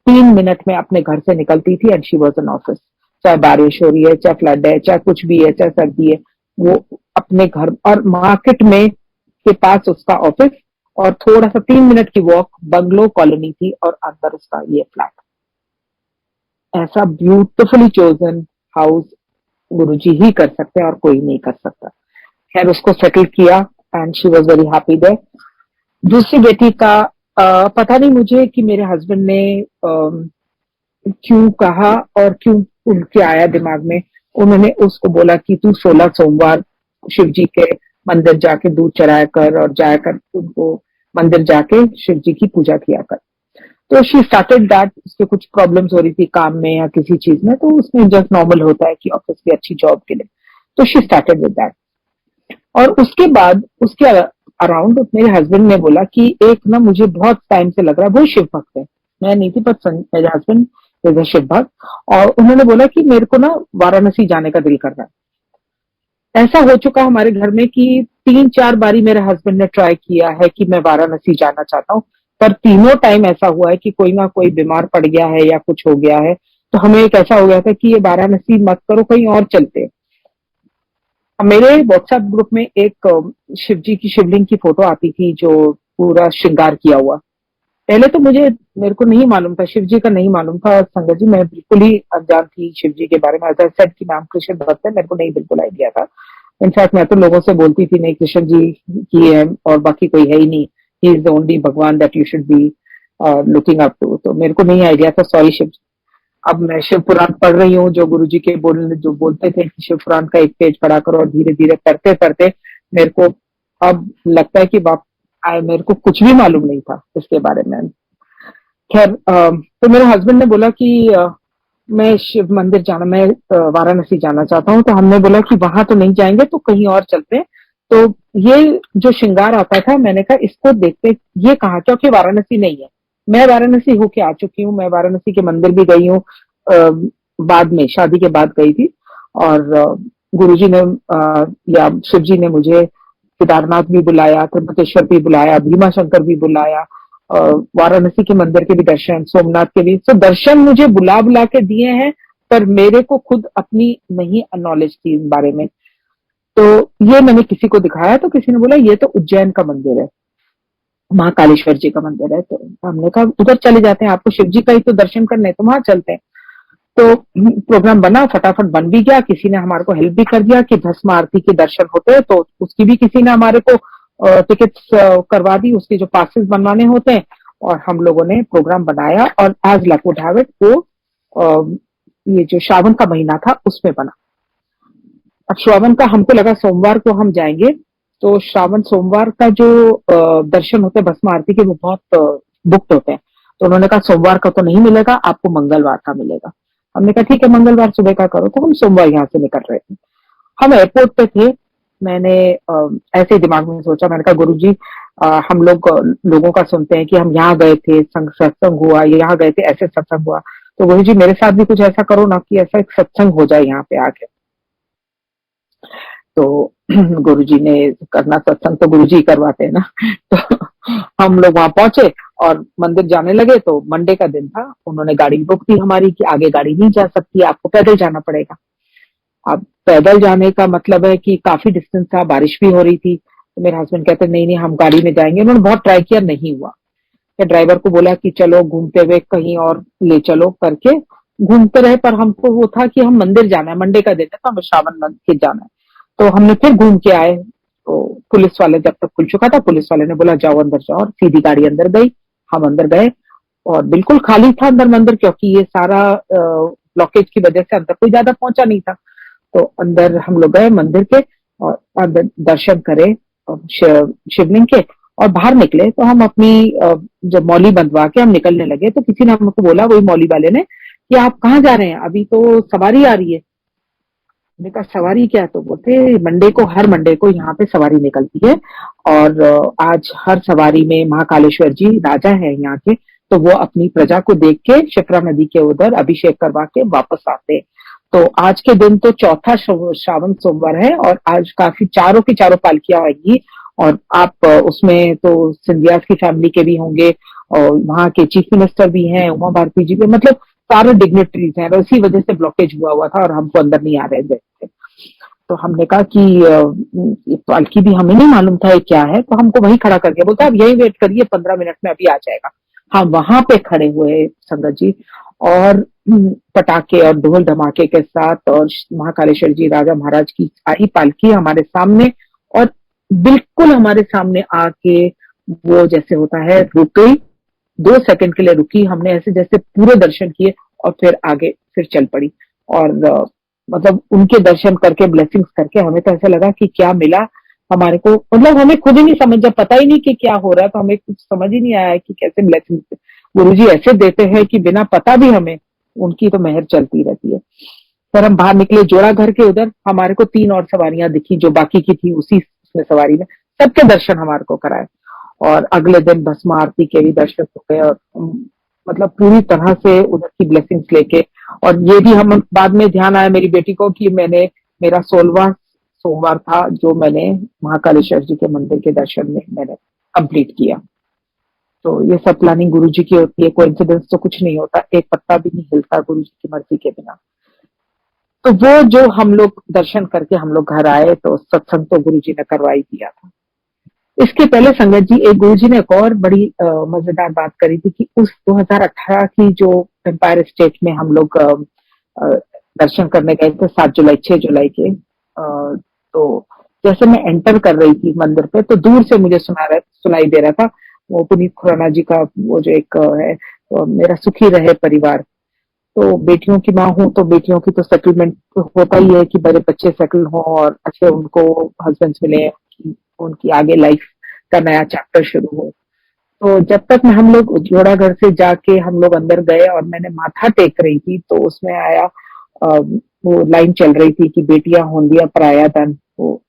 3 मिनट में अपने घर से निकलती थी and she was in office. चाहे बारिश हो रही है, चाहे फ्लड है, चाहे कुछ भी है, चाहे सर्दी है, वो अपने घर. और मार्केट में के पास उसका ऑफिस और थोड़ा सा 3 मिनट की वॉक बंगलो कॉलोनी थी और अंदर उसका ये फ्लैट. ऐसा ब्यूटिफुली चोजन हाउस गुरुजी ही कर सकते हैं और कोई नहीं कर सकता. खैर उसको सेटल किया and she was very happy there. दूसरी बेटी का पता नहीं मुझे कि मेरे हस्बैंड ने क्यों कहा और क्यों उनके आया दिमाग में. उन्होंने उसको बोला कि तू 16 सोमवार शिव जी के मंदिर जाके दूध चढ़ाया कर और जाया कर, उनको मंदिर जाके शिव जी की पूजा किया कर. तो शी स्टार्टेड दैट. उसके कुछ प्रॉब्लम्स हो रही थी काम में या किसी चीज में, तो उसमें जस्ट नॉर्मल होता है कि ऑफिस की अच्छी जॉब के लिए. तो शी स्टार्टेड विद दैट. और उसके बाद उसके अराउंड मेरे हस्बैंड ने बोला कि एक ना मुझे बहुत टाइम से लग रहा है, वो शिव भक्त है, मैं नहीं थी पर मेरे हस्बैंड इज अ शिव भक्त. और उन्होंने बोला कि मेरे को ना वाराणसी जाने का दिल कर रहा है. ऐसा हो चुका हमारे घर में कि 3-4 बारी मेरे हस्बैंड ने ट्राई किया है कि मैं वाराणसी जाना चाहता हूँ, पर तीनों टाइम ऐसा हुआ है कि कोई ना कोई बीमार पड़ गया है या कुछ हो गया है. तो हमें एक ऐसा हो गया था कि ये वाराणसी मत करो, कहीं और चलते. मेरे व्हाट्सएप ग्रुप में एक शिव जी की शिवलिंग की फोटो आती थी जो पूरा श्रृंगार किया हुआ. पहले तो मेरे को नहीं मालूम था, शिव जी का नहीं मालूम था. और संगत जी मैं बिल्कुल ही अनजान थी शिव जी के बारे में. ऐसा सेट कि नाम कृष्ण भक्त है, मेरे को नहीं बिल्कुल आइडिया था. इनफैक्ट मैं तो लोगों से बोलती थी नहीं कृष्ण जी की है और बाकी कोई है ही नहीं, he is the only Bhagwan that you should be looking up to. तो मेरे को नहीं आइडिया था, सॉरी शिव जी. अब मैं शिव पुराण पढ़ रही हूँ, जो गुरुजी के जो बोलते थे कि शिव पुराण का एक पेज पढ़ा करो, और धीरे धीरे पढ़ते पढ़ते मेरे को अब लगता है कि मेरे को कुछ भी मालूम नहीं था इसके बारे में. खैर तो मेरे हस्बैंड ने बोला कि मैं शिव मंदिर जाना, मैं वाराणसी जाना चाहता हूँ. तो हमने बोला कि वहां तो नहीं जाएंगे तो कहीं और चलते हैं. तो ये जो श्रृंगार आता था, मैंने कहा इसको देखते, ये कहाँ, क्योंकि वाराणसी नहीं है. मैं वाराणसी होके आ चुकी हूँ, मैं वाराणसी के मंदिर भी गई हूँ, बाद में शादी के बाद गई थी. और गुरुजी ने या शिव जी ने मुझे केदारनाथ भी बुलाया, त्र्यंबकेश्वर भी बुलाया, भीमा शंकर भी बुलाया, वाराणसी के मंदिर के भी दर्शन, सोमनाथ के भी. तो दर्शन मुझे बुला बुला के दिए हैं, पर मेरे को खुद अपनी नहीं नॉलेज थी इस बारे में. तो ये मैंने किसी को दिखाया तो किसी ने बोला ये तो उज्जैन का मंदिर है, महाकालेश्वर जी का मंदिर है. तो हमने कहा उधर चले जाते हैं, आपको शिव जी का ही तो दर्शन करने, तो वहां चलते हैं. तो प्रोग्राम बना, फटाफट बन भी गया. किसी ने हमारे को हेल्प भी कर दिया कि भस्म आरती के दर्शन होते हैं, तो उसकी भी किसी ने हमारे को टिकट्स करवा दी, उसके जो पासेस बनवाने होते हैं. और हम लोगों ने प्रोग्राम बनाया और as luck would have it वो ये जो श्रावण का महीना था उसमें बना. अब श्रावण का हमको लगा सोमवार को हम जाएंगे, तो श्रावण सोमवार का जो दर्शन होते हैं भस्म आरती के वो बहुत बुक्ड होते हैं. तो उन्होंने कहा सोमवार का तो नहीं मिलेगा, आपको मंगलवार का मिलेगा. हमने कहा ठीक है, मंगलवार सुबह का करो. तो हम सोमवार यहाँ से निकल रहे थे. हम एयरपोर्ट पे थे. मैंने ऐसे ही दिमाग में सोचा, मैंने कहा गुरुजी हम लोगों का सुनते हैं कि हम यहाँ गए थे, सत्संग हुआ, यहाँ गए थे, ऐसे सत्संग हुआ. तो गुरुजी मेरे साथ भी कुछ ऐसा करो ना कि ऐसा एक सत्संग हो जाए यहाँ पे आके. तो गुरुजी ने करना, सत्संग तो गुरुजी करवाते हैं ना। तो हम लोग वहां पहुंचे और मंदिर जाने लगे। तो मंडे का दिन था, उन्होंने गाड़ी बुक दी हमारी कि आगे गाड़ी नहीं जा सकती, आपको पैदल जाना पड़ेगा। अब पैदल जाने का मतलब है कि काफी डिस्टेंस था, बारिश भी हो रही थी। तो मेरे हस्बैंड कहते नहीं नहीं हम गाड़ी में जाएंगे। उन्होंने बहुत ट्राई किया, नहीं हुआ। फिर ड्राइवर को बोला कि चलो घूमते हुए कहीं और ले चलो करके। घूमते रहे, पर हमको वो था कि हम मंदिर जाना है, मंडे का दिन है तो हमें श्रावण मंथ के जाना है। तो हमने फिर घूम के आए। तो पुलिस वाले, जब तक खुल चुका था, पुलिस वाले ने बोला जाओ अंदर जाओ, और सीधी गाड़ी अंदर गई। हम अंदर गए और बिल्कुल खाली था अंदर मंदिर, क्योंकि ये सारा ब्लॉकेज की वजह से अंदर कोई ज्यादा पहुंचा नहीं था। तो अंदर हम लोग गए मंदिर के और अंदर दर्शन करे शिवलिंग के, और बाहर निकले तो हम अपनी जब मौली बंधवा के हम निकलने लगे, तो किसी ने हमको बोला, वही मौली वाले ने, कि आप कहाँ जा रहे हैं, अभी तो सवारी आ रही है। मैंने कहा सवारी क्या? तो बोलते मंडे को, हर मंडे को यहाँ पे सवारी निकलती है, और आज हर सवारी में महाकालेश्वर जी राजा है यहाँ के, तो वो अपनी प्रजा को देख के शिप्रा नदी के उधर अभिषेक करवा के वापस आते हैं। तो आज के दिन तो चौथा श्रावण सोमवार है, और आज काफी चारों की चारों पालकियां आएंगी। और आप उसमें तो सिंधिया की फैमिली के भी होंगे, और वहाँ के चीफ मिनिस्टर भी हैं, उमा भारती जी भी, मतलब सारे डिग्नेटरीज हैं। और इसी वजह से ब्लॉकेज हुआ था और हमको अंदर नहीं आ रहे थे। तो हमने कहा कि ये पालकी भी हमें नहीं मालूम था ये क्या है, तो हमको वहीं खड़ा करके बोलता अब यही वेट करिए, 15 मिनट में अभी आ जाएगा। हम वहां पे खड़े हुए संगत जी, और पटाखे और ढोल धमाके के साथ, और महाकालेश्वर जी राजा महाराज की आई पालकी हमारे सामने, और बिल्कुल हमारे सामने आके वो जैसे होता है रुक गई। 2 सेकंड के लिए रुकी, हमने ऐसे जैसे पूरे दर्शन किए और फिर आगे फिर चल पड़ी। और मतलब उनके दर्शन करके, ब्लेसिंग्स करके, हमें तो ऐसा लगा कि क्या मिला हमारे को, मतलब हमें खुद ही नहीं समझ, जब पता ही नहीं कि क्या हो रहा है तो हमें कुछ समझ ही नहीं आया कि कैसे ब्लेसिंग्स गुरुजी ऐसे देते हैं कि बिना पता भी हमें उनकी तो मेहर चलती रहती है। फिर हम बाहर निकले जोड़ा घर के उधर, हमारे को 3 और सवारियां दिखी जो बाकी की थी उसी उसमें सवारी में, सबके दर्शन हमारे को कराए। और अगले दिन भस्म आरती के भी दर्शन हो गए, और मतलब पूरी तरह से उधर की ब्लेसिंग्स लेके। और ये भी हम बाद में ध्यान आया मेरी बेटी को कि मैंने, मेरा 16वां सोमवार था जो मैंने महाकालेश्वर जी के मंदिर के दर्शन में मैंने कंप्लीट किया। तो ये सब प्लानिंग गुरु जी की होती है, कोइंसिडेंस तो कुछ नहीं होता, एक पत्ता भी नहीं हिलता गुरु जी की मर्जी के बिना। तो वो जो हम लोग दर्शन करके हम लोग घर आए, तो सत्संग तो गुरु जी ने करवा ही दिया था। इसके पहले संगत जी, एक गुरु जी ने एक और बड़ी मजेदार बात करी थी कि उस 2018 की जो एम्पायर स्टेट में हम लोग दर्शन करने गए थे, 7 जुलाई 6 जुलाई के, तो जैसे मैं एंटर कर रही थी मंदिर पे, तो दूर से मुझे सुनाई दे रहा था वो पुनीत खुराना जी का वो जो एक है, मेरा सुखी रहे परिवार। तो बेटियों की माँ हूँ, तो बेटियों की तो सेटलमेंट होता ही है कि बड़े बच्चे सेटल हों और अच्छे उनको हस्बैंड्स मिले, उनकी आगे लाइफ का नया चैप्टर शुरू हो। तो जब तक हम लोग जोड़ा घर से जाके हम लोग अंदर गए और मैंने माथा टेक रही थी, तो उसमें आया वो लाइन चल रही थी कि बेटियां होंदिया पराया धन हो,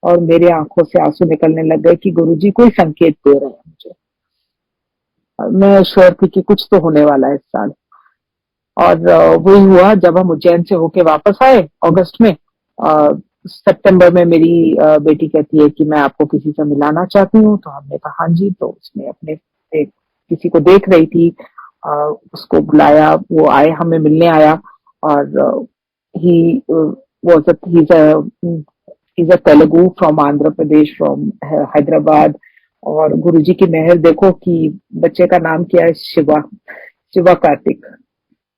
और मेरे आंखों से आंसू निकलने लग गए कि गुरुजी कोई संकेत दे रहे हैं मुझे। मैं श्योर थी कि कुछ तो होने वाला है इस साल। और वही हुआ जब हम उज्जैन से होके वापस आए अगस्त में। सितंबर में मेरी बेटी कहती है कि मैं आपको किसी से मिलाना चाहती हूँ, तो हमने कहा हाँ जी। तो उसने अपने किसी को देख रही थी, उसको बुलाया, वो आए, हमें मिलने आया। और he was he's a Telugu from Andhra Pradesh, from Hyderabad. और गुरुजी की मेहर देखो कि बच्चे का नाम क्या है, शिवा, शिवा कार्तिक।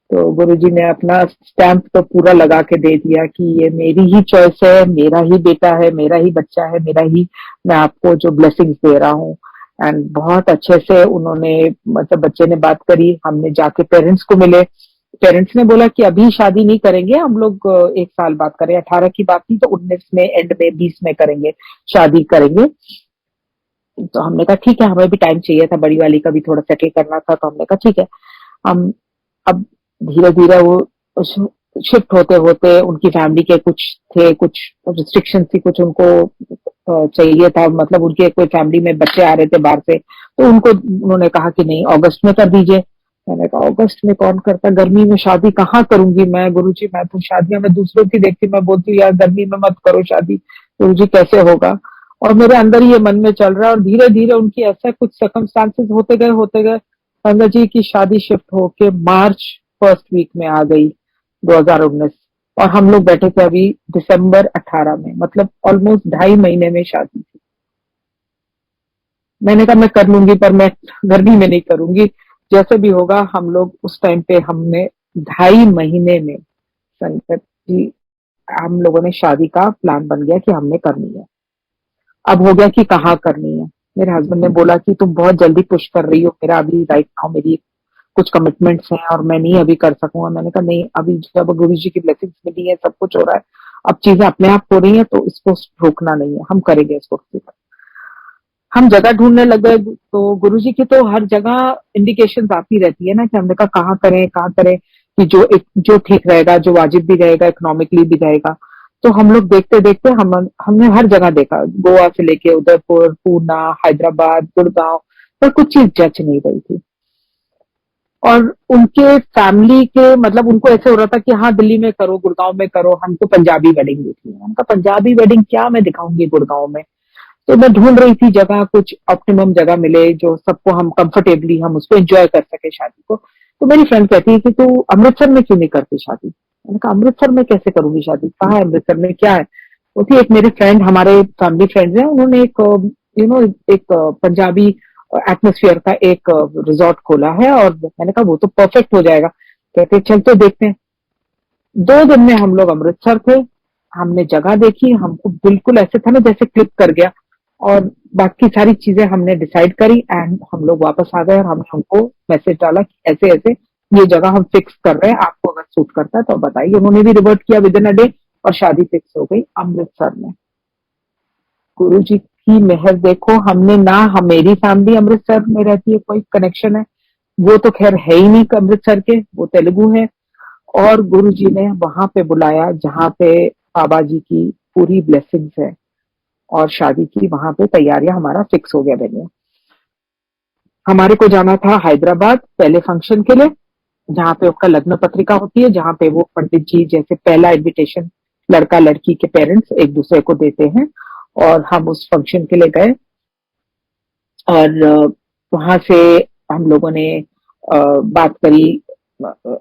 तो गुरुजी ने अपना स्टैंप तो पूरा लगा के दे दिया कि ये मेरी ही चॉइस है, मेरा ही बेटा है, मेरा ही बच्चा है, मेरा ही, मैं आपको जो ब्लेसिंग्स दे रहा हूँ। एंड बहुत अच्छे से उन्होंने, मतलब बच्चे ने बात करी, हमने जाके पेरेंट्स को मिले। पेरेंट्स ने बोला कि अभी शादी नहीं करेंगे हम लोग, 1 साल बाद करें। 18 की बात थी तो 19 में एंड में 20 में करेंगे, शादी करेंगे। तो हमने कहा ठीक है, हमें भी टाइम चाहिए था, बड़ी वाली का भी थोड़ा सेटल करना था। तो हमने कहा ठीक है। हम अब धीरे धीरे वो शिफ्ट होते होते उनकी फैमिली के कुछ थे, कुछ रिस्ट्रिक्शन थी, कुछ उनको चाहिए था, मतलब उनके कोई फैमिली में बच्चे आ रहे थे बाहर से, तो उनको उन्होंने कहा कि नहीं अगस्त में कर दीजिए। मैंने कहा अगस्त में कौन करता, गर्मी में शादी कहाँ करूंगी मैं गुरुजी, मैं तो शादियां मैं दूसरों की देखती, मैं बोलती हूँ यार गर्मी में मत करो शादी गुरुजी, कैसे होगा। और मेरे अंदर ही ये मन में चल रहा है, और धीरे धीरे उनकी ऐसा कुछ सर्कमस्टांसेस होते गए गंगा जी की शादी शिफ्ट होके मार्च फर्स्ट वीक में आ गई 2019, और हम लोग बैठे थे अभी दिसंबर 18 में, मतलब ऑलमोस्ट 2.5 महीने में शादी थी। मैंने कहा मैं कर लूंगी, पर मैं गर्मी में नहीं करूंगी, जैसे भी होगा। हम लोग उस टाइम पे हमने 2.5 महीने में संकट जी, हम लोगों ने शादी का प्लान बन गया कि हमने करनी है। अब हो गया कि कहाँ करनी है। मेरे हस्बैंड ने बोला कि तुम बहुत जल्दी पुश कर रही हो, मेरा अभी राइट नाउ मेरी कुछ कमिटमेंट्स हैं और मैं नहीं अभी कर सकूंगा। मैंने कहा नहीं, अभी जब गुरु जी की ब्लेसिंग्स मिली है, सब कुछ हो रहा है, अब चीजें अपने आप हो रही है, तो इसको रोकना नहीं है, हम करेंगे इसको। हम जगह ढूंढने लगे, तो गुरुजी की तो हर जगह इंडिकेशन आती रहती है ना, कि हमने कहा कहाँ करें कि जो ठीक रहेगा, जो वाजिब भी रहेगा, इकोनॉमिकली भी रहेगा। तो हम लोग देखते देखते हमने हर जगह देखा, गोवा से लेके उदयपुर, पूना, हैदराबाद, गुड़गांव, पर कुछ चीज जच नहीं रही थी। और उनके फैमिली के मतलब उनको ऐसे हो रहा था कि हाँ दिल्ली में करो, गुड़गांव में करो, हमको पंजाबी वेडिंग देखनी है। उनका पंजाबी वेडिंग क्या मैं दिखाऊंगी गुड़गांव में। तो मैं ढूंढ रही थी जगह, कुछ ऑप्टिमम जगह मिले जो सबको हम कंफर्टेबली हम उसको एंजॉय कर सके शादी को। तो मेरी फ्रेंड कहती है कि तू अमृतसर में क्यों नहीं करती शादी। मैंने कहा अमृतसर में कैसे करूंगी शादी, कहाँ है अमृतसर में, क्या है। वो थी एक मेरे फ्रेंड, हमारे फैमिली फ्रेंड्स हैं, उन्होंने एक एक पंजाबी एटमोस्फियर का एक रिजॉर्ट खोला है, और मैंने कहा वो तो परफेक्ट हो जाएगा। कहते चल तो देखते हैं। 2 दिन में हम लोग अमृतसर थे, हमने जगह देखी, हमको बिल्कुल ऐसे था ना जैसे क्लिक कर गया, और बाकी सारी चीजें हमने डिसाइड करी, एंड हम लोग वापस आ गए, और हमने उनको मैसेज डाला कि ऐसे ऐसे ये जगह हम फिक्स कर रहे हैं, आपको अगर सूट करता है तो बताइए। उन्होंने भी रिवर्ट किया विद इन अ डे, और शादी फिक्स हो गई अमृतसर में। गुरु जी की मेहर देखो, हमने ना, हम मेरी फैमिली अमृतसर में रहती है, कोई कनेक्शन है, वो तो खैर है ही नहीं अमृतसर के, वो तेलुगु है। और गुरु जी ने वहां पे बुलाया जहाँ पे बाबा जी की पूरी ब्लेसिंग्स है, और शादी की वहां पे तैयारियां, हमारा फिक्स हो गया वेन्यू। हमारे को जाना था हैदराबाद पहले फंक्शन के लिए, जहाँ पे उनका लग्न पत्रिका होती है, जहाँ पे वो पंडित जी जैसे पहला इनविटेशन लड़का लड़की के पेरेंट्स एक दूसरे को देते हैं। और हम उस फंक्शन के लिए गए, और वहां से हम लोगों ने बात करी।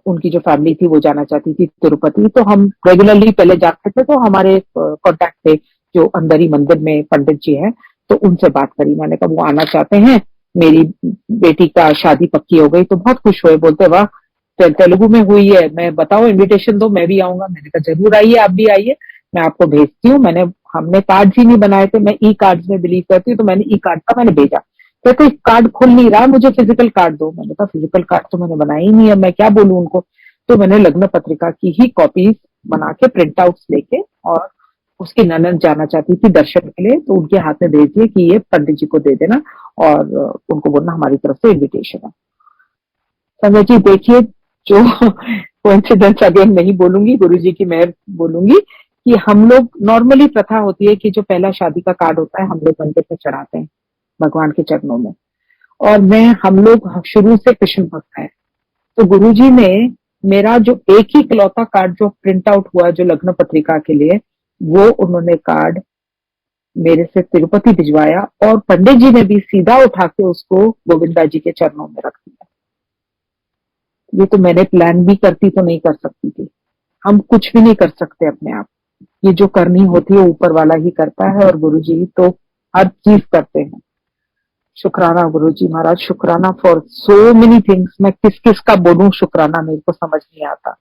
उनकी जो फैमिली थी वो जाना चाहती थी तिरुपति, तो हम रेगुलरली पहले जाते थे, तो हमारे कांटेक्ट थे जो अंदर ही मंदिर में पंडित जी हैं, तो उनसे बात करी। मैंने कहा वो आना चाहते हैं, मेरी बेटी का शादी पक्की हो गई। तो बहुत खुश हुए, बोलते वाह तेलुगु में हुई है, मैं बताओ इनविटेशन दो, मैं भी आऊंगा। मैंने कहा जरूर आइए, आप भी आइए, मैं आपको भेजती हूँ। हमने कार्ड ही नहीं बनाए थे, मैं ई कार्ड में बिलीव करती हूँ, तो मैंने ई कार्ड का मैंने भेजा। कहते कार्ड खुल नहीं रहा, मुझे फिजिकल कार्ड दो। मैंने कहा फिजिकल कार्ड तो मैंने बनाया ही नहीं है, मैं क्या बोलूं उनको। तो मैंने लग्न पत्रिका की ही कॉपीज बना के प्रिंट आउट लेके, और उसकी ननद जाना चाहती थी दर्शन के लिए, तो उनके हाथ में भेज दिए कि ये पंडित जी को दे देना, और उनको बोलना हमारी तरफ से इन्विटेशन है। संजय जी देखिए, जो कोइंसिडेंस अगेन नहीं बोलूंगी, गुरुजी की मेहर बोलूंगी, कि हम लोग नॉर्मली प्रथा होती है कि जो पहला शादी का कार्ड होता है हम लोग मंदिर पे चढ़ाते हैं भगवान के चरणों में। और हम लोग शुरू से कृष्ण भक्त हैं, तो गुरुजी ने मेरा जो एक ही इकलौता कार्ड जो प्रिंट आउट हुआ जो लग्न पत्रिका के लिए, वो उन्होंने कार्ड मेरे से तिरुपति भिजवाया, और पंडित जी ने भी सीधा उठा के उसको गोविंदा जी के चरणों में रख दिया। ये तो मैंने प्लान भी करती तो नहीं कर सकती थी। हम कुछ भी नहीं कर सकते अपने आप, ये जो करनी होती है ऊपर वाला ही करता है, और गुरु जी तो हर चीज करते हैं। शुक्राना गुरु जी महाराज, शुक्राना फॉर सो मेनी थिंग्स। मैं किस किस का बोलूं शुक्राना, मेरे को समझ नहीं आता।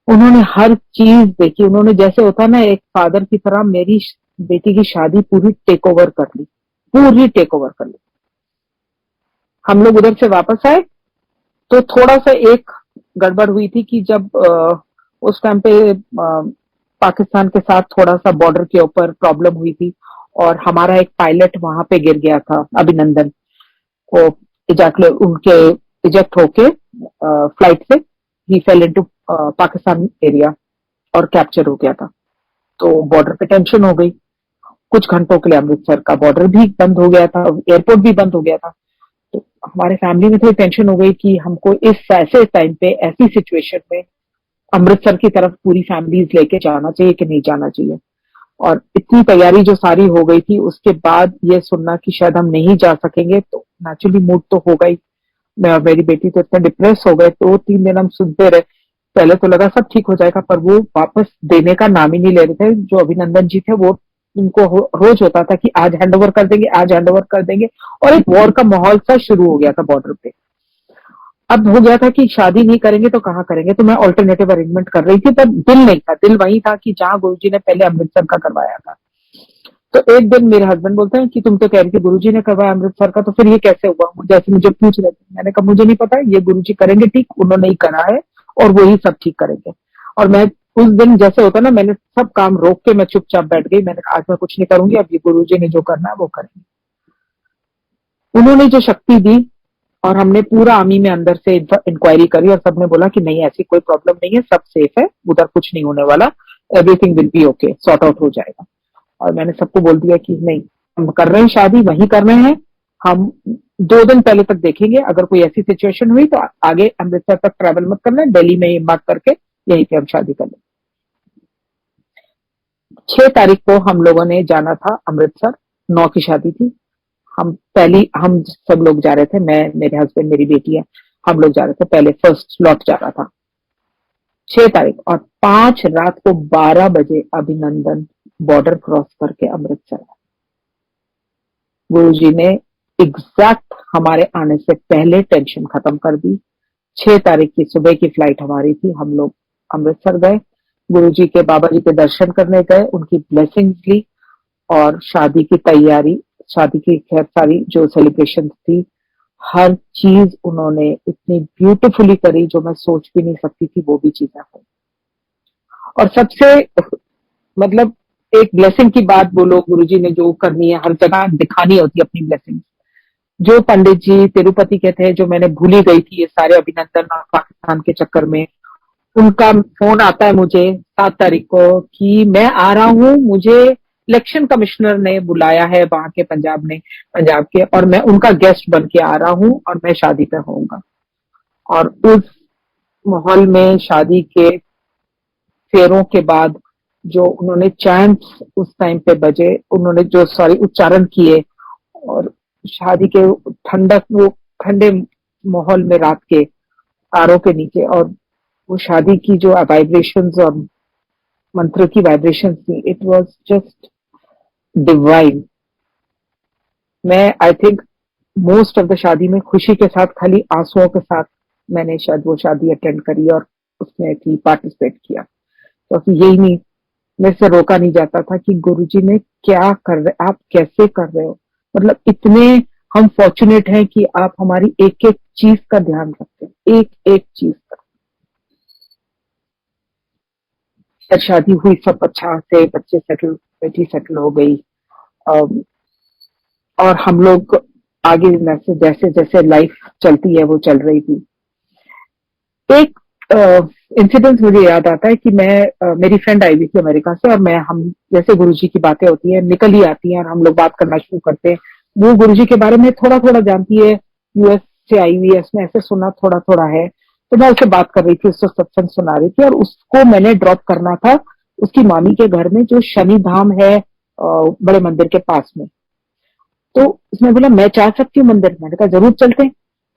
उन्होंने हर चीज देखी, उन्होंने जैसे होता ना एक फादर की तरह मेरी बेटी की शादी पूरी टेक ओवर कर ली, पूरी टेक ओवर कर ली। हम लोग उधर से वापस आए, तो थोड़ा सा एक गड़बड़ हुई थी कि जब उस टाइम पे पाकिस्तान के साथ थोड़ा सा बॉर्डर के ऊपर प्रॉब्लम हुई थी, और हमारा एक पायलट वहां पे गिर गया था, अभिनंदन। वो उनके इजेक्ट होके फ्लाइट से ही फेल इनटू पाकिस्तान एरिया, और कैप्चर हो गया था। तो बॉर्डर पे टेंशन हो गई, कुछ घंटों के लिए अमृतसर का बॉर्डर भी बंद हो गया था, एयरपोर्ट भी बंद हो गया था। तो हमारे फैमिली में थोड़ी टेंशन हो गई कि हमको इस ऐसे टाइम पे ऐसी सिचुएशन में अमृतसर की तरफ पूरी फैमिलीज लेके जाना चाहिए कि नहीं जाना चाहिए। और इतनी तैयारी जो सारी हो गई थी, उसके बाद ये सुनना कि शायद हम नहीं जा सकेंगे, तो नेचुरली मूड तो होगा ही। मैं और मेरी बेटी तो इतने डिप्रेस हो गए, 2-3 दिन हम सुनते रहे। पहले तो लगा सब ठीक हो जाएगा, पर वो वापस देने का नाम ही नहीं ले रहे थे। जो अभिनंदन जी थे, वो उनको रोज होता था कि आज हैंड ओवर कर देंगे, आज हैंड ओवर कर देंगे, और एक वॉर का माहौल सा शुरू हो गया था बॉर्डर पे। अब हो गया था कि शादी नहीं करेंगे तो कहाँ करेंगे, तो मैं ऑल्टरनेटिव अरेंजमेंट कर रही थी, पर दिल नहीं था। दिल वही था कि जहां गुरुजी ने पहले अमृतसर का करवाया था। तो एक दिन मेरे हस्बैंड बोलते हैं कि तुम तो कह रही थी गुरुजी ने करवाया अमृतसर का, तो फिर ये कैसे हुआ? जैसे मुझे पूछ रहे थे। मैंने कहा मुझे नहीं पता, ये गुरुजी करेंगे ठीक, उन्होंने ही करा है और वो ही सब ठीक करेंगे। और मैं उस दिन जैसे होता ना, मैंने सब काम रोक के मैं चुपचाप बैठ गई। मैंने कहा आज मैं कुछ नहीं करूंगी, अब ये गुरुजी ने जो करना है वो करेंगे। उन्होंने जो शक्ति दी, और हमने पूरा आर्मी में अंदर से इंक्वायरी करी, और सबने बोला कि नहीं ऐसी कोई प्रॉब्लम नहीं है, सब सेफ है, उधर कुछ नहीं होने वाला, everything will be okay, sort out हो जाएगा। और मैंने सबको बोल दिया कि नहीं, हम कर रहे हैं शादी, वहीं कर रहे हैं। हम 2 दिन पहले तक देखेंगे, अगर कोई ऐसी सिचुएशन हुई तो आगे अमृतसर तक ट्रैवल मत करना, दिल्ली में ही बात करके यहीं पे हम शादी कर लें। 6 तारीख को हम लोगों ने जाना था अमृतसर, 9 की शादी थी। हम सब लोग जा रहे थे, मैं, मेरे हस्बैंड, मेरी बेटी है, हम लोग जा रहे थे, पहले फर्स्ट लॉट जा रहा था। 6 तारीख, और 5 रात को 12 बजे अभिनंदन बॉर्डर क्रॉस करके अमृतसर। गुरुजी ने एग्जैक्ट हमारे आने से पहले टेंशन खत्म कर दी। 6 तारीख की सुबह की फ्लाइट हमारी थी, हम लोग अमृतसर गए, गुरुजी के, बाबा जी के दर्शन करने गए, उनकी ब्लेसिंग्स ली, और शादी की तैयारी, शादी की खैर सारी जो सेलिब्रेशन थी, हर चीज उन्होंने इतनी ब्यूटीफुली करी जो मैं सोच भी नहीं सकती थी वो भी चीजें हुई। और सबसे मतलब एक ब्लेसिंग की बात बोलो, गुरुजी ने जो करनी है हर जगह दिखानी होती है अपनी ब्लेसिंग। जो पंडित जी तिरुपति के थे, जो मैंने भूली गई थी ये सारे अभिनंदन और पाकिस्तान के चक्कर में, उनका फोन आता है मुझे 7 तारीख को कि मैं आ रहा हूँ, मुझे इलेक्शन कमिश्नर ने बुलाया है वहां के, पंजाब के, और मैं उनका गेस्ट बन के आ रहा हूँ और मैं शादी पे होऊंगा। और उस माहौल में शादी के फेरों के बाद जो उन्होंने चैंट्स उस टाइम पे बजे, उन्होंने जो सॉरी उच्चारण किए, और शादी के ठंडक, वो ठंडे माहौल में रात के तारों के नीचे, और वो शादी की जो वाइब्रेशंस और मंत्र की वाइब्रेशंस थी, इट वाज जस्ट डिवाइन। मैं I think most of the शादी में खुशी के साथ, खाली आंसुओं के साथ मैंने शायद वो शादी अटेंड करी और उसमें थी पार्टिसिपेट किया। तो यही नहीं, मेरे से रोका नहीं जाता था कि गुरुजी ने क्या कर रहे, आप कैसे कर रहे हो, मतलब इतने हम फॉर्चुनेट हैं कि आप हमारी एक एक चीज का ध्यान रखते हैं, एक एक चीज का। शादी हुई, सब अच्छा से, बच्चे सेटल, बेटी सेटल हो गई, और हम लोग आगे जैसे जैसे लाइफ चलती है वो चल रही थी। एक इंसिडेंट मुझे याद आता है कि मेरी फ्रेंड आई हुई थी अमेरिका से, और हम जैसे गुरुजी की बातें होती है निकल ही आती हैं और हम लोग बात करना शुरू करते हैं। वो गुरुजी के बारे में थोड़ा थोड़ा जानती है, यूएस से आई हुई है, उसने ऐसे सुना थोड़ा थोड़ा है। तो मैं उससे बात कर रही थी, उसको सत्संग सुना रही थी, और उसको मैंने ड्रॉप करना था उसकी मामी के घर में, जो शनि धाम है बड़े मंदिर के पास में। तो उसने बोला मैं जा सकती हूँ मंदिर? मैंने कहा जरूर चलते हैं।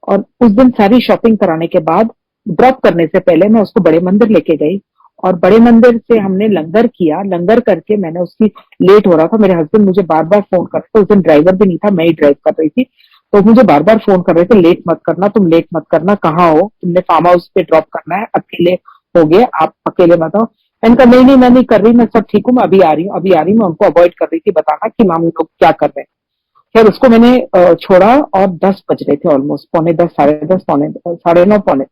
और उस दिन सारी शॉपिंग कराने के बाद, ड्रॉप करने से पहले मैं उसको बड़े मंदिर लेके गई, और बड़े मंदिर से हमने लंगर किया। लंगर करके मैंने उसकी, लेट हो रहा था, मेरे हस्बैंड मुझे बार बार फोन कर रहे थे, उस दिन ड्राइवर भी नहीं था, मैं ही ड्राइव कर रही थी, तो मुझे बार बार फोन कर रहे थे, लेट मत करना, तुम लेट मत करना, कहाँ हो, तुमने फार्म हाउस पे ड्रॉप करना है, अकेले हो गए, आप अकेले मत आओ। मैंने कहा नहीं नहीं मैं नहीं कर रही, मैं सब ठीक हूँ, मैं अभी आ रही हूँ, अभी आ रही हूँ। मैं उनको अवॉइड कर रही थी बताना कि माम लोग क्या कर रहे हैं। फिर उसको मैंने छोड़ा, और 10 बज रहे थे ऑलमोस्ट, पौने 10, साढ़े 10, पौने 9:30, पौने।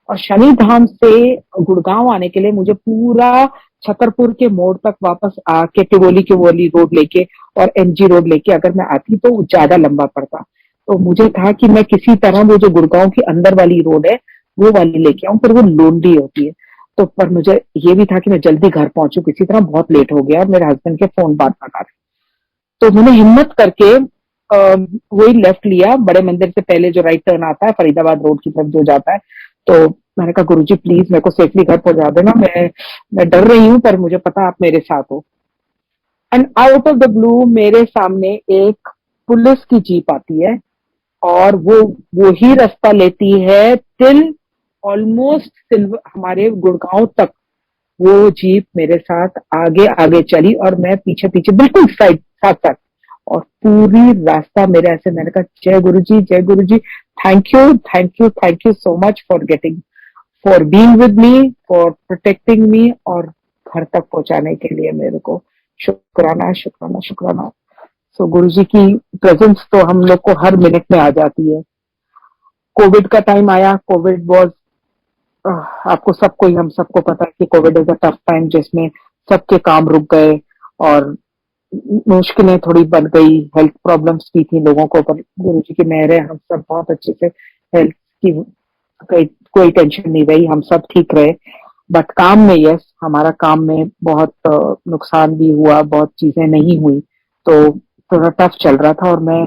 और शनि धाम से गुड़गांव आने के लिए मुझे पूरा छतरपुर के मोड़ तक वापस आके टिरोली के वाली रोड लेके और एमजी रोड लेके अगर मैं आती तो ज्यादा लंबा पड़ता। तो मुझे था कि मैं किसी तरह वो जो गुड़गांव की अंदर वाली रोड है वो वाली लेके आऊं, पर वो लोनली होती है। तो पर मुझे ये भी था कि मैं जल्दी घर पहुंचू किसी तरह, बहुत लेट हो गया और मेरे हस्बैंड के फोन बात ना कर। तो मैंने हिम्मत करके वही लेफ्ट लिया, बड़े मंदिर से पहले जो राइट टर्न आता है फरीदाबाद रोड की तरफ जो जाता है। तो मैंने कहा गुरुजी प्लीज मेरे को सेफली घर पहुंचा देना, मैं डर रही हूँ पर मुझे पता आप मेरे साथ हो। And out of the blue मेरे सामने एक पुलिस की जीप आती है और वो ही रास्ता लेती है टिल ऑलमोस्ट सिल्वर हमारे गुड़गांव तक। वो जीप मेरे साथ आगे आगे चली और मैं पीछे पीछे बिल्कुल साइड साथ साथ, और पूरी रास्ता मेरे ऐसे, मैंने कहा जय गुरु जी, जय Guru ji, thank you thank you thank you so much for getting, for being with me, for protecting me, और घर तक पहुंचाने के लिए मेरे को शुक्राना शुक्राना शुक्राना। सो गुरु जी की प्रेजेंस तो हम लोग को हर मिनट में आ जाती है। कोविड का टाइम आया, कोविड वॉज, आपको सबको ही, हम सबको पता है कि Covid is a tough time जिसमें सबके काम रुक गए और मुश्किलें थोड़ी बढ़ गई, हेल्थ प्रॉब्लम्स भी थी लोगों को, पर गुरु जी की मेहर है हम सब बहुत अच्छे से, हेल्थ की कोई टेंशन नहीं रही, हम सब ठीक रहे। बट काम में, यस, हमारा काम में बहुत नुकसान भी हुआ, बहुत चीजें नहीं हुई, तो थोड़ा टफ चल रहा था और मैं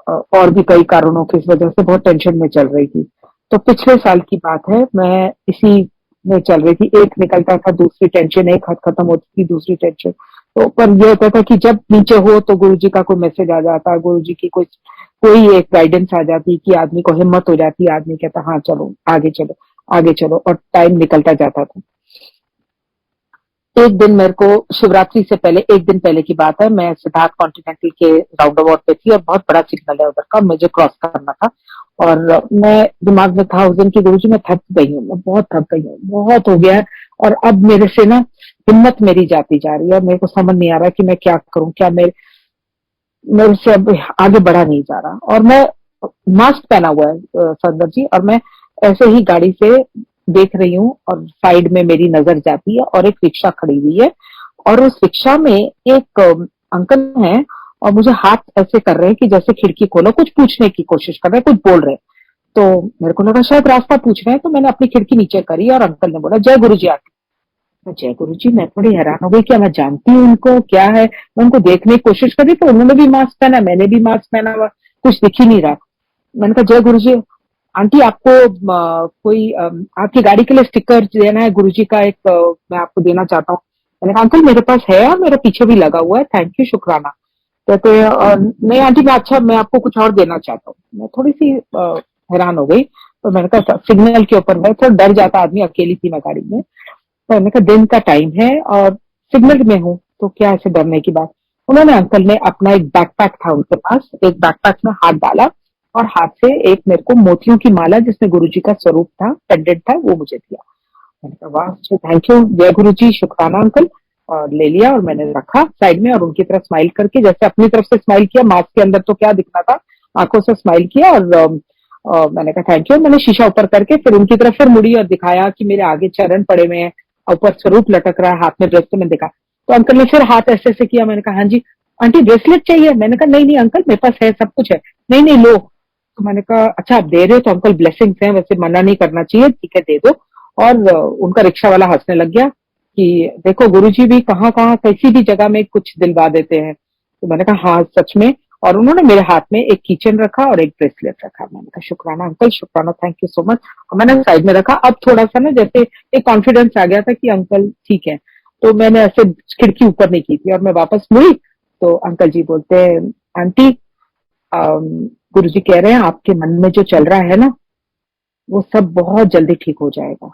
और भी कई कारणों की इस वजह से बहुत टेंशन में चल रही थी। तो पिछले साल की बात है, मैं इसी में चल रही थी, एक निकलता था दूसरी टेंशन, एक हाथ खत्म होती थी दूसरी टेंशन। तो पर यह होता था कि जब नीचे हो तो गुरु जी का कोई मैसेज आ जाता, गुरु जी की कोई कोई एक गाइडेंस आ जाती कि आदमी को हिम्मत हो जाती, आदमी कहता हाँ चलो आगे चलो आगे चलो, और टाइम निकलता जाता था। एक दिन मेरे को शिवरात्रि से पहले, एक दिन पहले की बात है, मैं सिद्धार्थ कॉन्टिनेंटल के राउंड अबाउट पे थी और बहुत बड़ा सिग्नल है उधर का, मुझे क्रॉस करना था। और मैं दिमाग में था उस दिन की गुरुजी मैं थक गई हूँ, मैं बहुत थक गई हूँ, बहुत हो गया है, और अब मेरे से ना हिम्मत मेरी जाती जा रही है और मेरे को समझ नहीं आ रहा कि मैं क्या करूं, क्या मेरे से अब आगे बढ़ा नहीं जा रहा। और मैं मास्क पहना हुआ है संदर जी, और मैं ऐसे ही गाड़ी से देख रही हूँ और साइड में मेरी नजर जाती है और एक रिक्शा खड़ी हुई है, और उस रिक्शा में एक अंकल है और मुझे हाथ ऐसे कर रहे हैं कि जैसे खिड़की खोलो, कुछ पूछने की कोशिश कर रहे हैं, कुछ बोल रहे हैं। तो मेरे को लगा शायद रास्ता पूछ रहे हैं, तो मैंने अपनी खिड़की नीचे करी और अंकल ने बोला जय गुरु जी आके। जय गुरु जी, मैं थोड़ी हैरान हो गई, क्या मैं जानती हूँ उनको, क्या है। मैं उनको देखने की कोशिश करी तो उन्होंने भी मास्क पहना, मैंने भी मास्क पहना हुआ, कुछ दिख ही नहीं रहा। मैंने कहा जय गुरु जी, आंटी आपको कोई आपकी गाड़ी के लिए स्टिकर देना है गुरुजी का, एक मैं आपको देना चाहता हूँ। मैंने कहा अंकल मेरे पास है और मेरे पीछे भी लगा हुआ है, थैंक यू शुक्राना। कहते नहीं आंटी, मैं अच्छा मैं आपको कुछ और देना चाहता हूँ। मैं थोड़ी सी हैरान हो गई, तो मैंने कहा सिग्नल के ऊपर, मैं थोड़ा डर जाता आदमी, अकेली थी मैं गाड़ी में, तो मैंने कहा दिन का टाइम है और सिग्नल में हूँ तो क्या ऐसे डरने की बात। उन्होंने, अंकल ने अपना एक बैकपैक था उनके पास, एक बैकपैक में हाथ डाला और हाथ से एक मेरे को मोतियों की माला जिसमें गुरुजी का स्वरूप था, पेंडेंट था, वो मुझे दिया। मैंने कहा वाह, थैंक यू जय गुरु जी, शुक्राना अंकल। और ले लिया और मैंने रखा साइड में और उनकी तरफ स्माइल करके, जैसे अपनी तरफ से स्माइल किया, मास्क के अंदर तो क्या दिखना था, आंखों से स्माइल किया और मैंने कहा थैंक यू। मैंने शीशा ऊपर करके फिर उनकी तरफ फिर मुड़ी और दिखाया कि मेरे आगे चरण पड़े हुए हैं, ऊपर स्वरूप लटक रहा है, हाथ में ब्रेसलेट में दिखा। तो अंकल ने फिर हाथ ऐसे ऐसे किया, मैंने कहा हाँ जी आंटी ब्रेसलेट चाहिए, मैंने कहा नहीं नहीं अंकल मेरे पास है, सब कुछ है, नहीं नहीं लो। तो मैंने कहा अच्छा आप दे रहे हो तो अंकल ब्लेसिंग्स हैं, वैसे मना नहीं करना चाहिए, ठीक है दे दो। और उनका रिक्शा वाला हंसने लग गया कि देखो गुरुजी भी कहाँ कहाँ किसी भी जगह में कुछ दिलवा देते हैं। तो मैंने कहा हाँ सच में। और उन्होंने मेरे हाथ में एक कीचेन रखा और एक ब्रेसलेट रखा। मैंने कहा शुक्राना अंकल, शुक्राना, थैंक यू सो मच। और मैंने साइड में रखा। अब थोड़ा सा ना जैसे एक कॉन्फिडेंस आ गया था कि अंकल ठीक है, तो मैंने ऐसे खिड़की ऊपर नहीं की थी और मैं वापस मुड़ी तो अंकल जी बोलते हैं आंटी गुरु जी कह रहे हैं आपके मन में जो चल रहा है ना वो सब बहुत जल्दी ठीक हो जाएगा।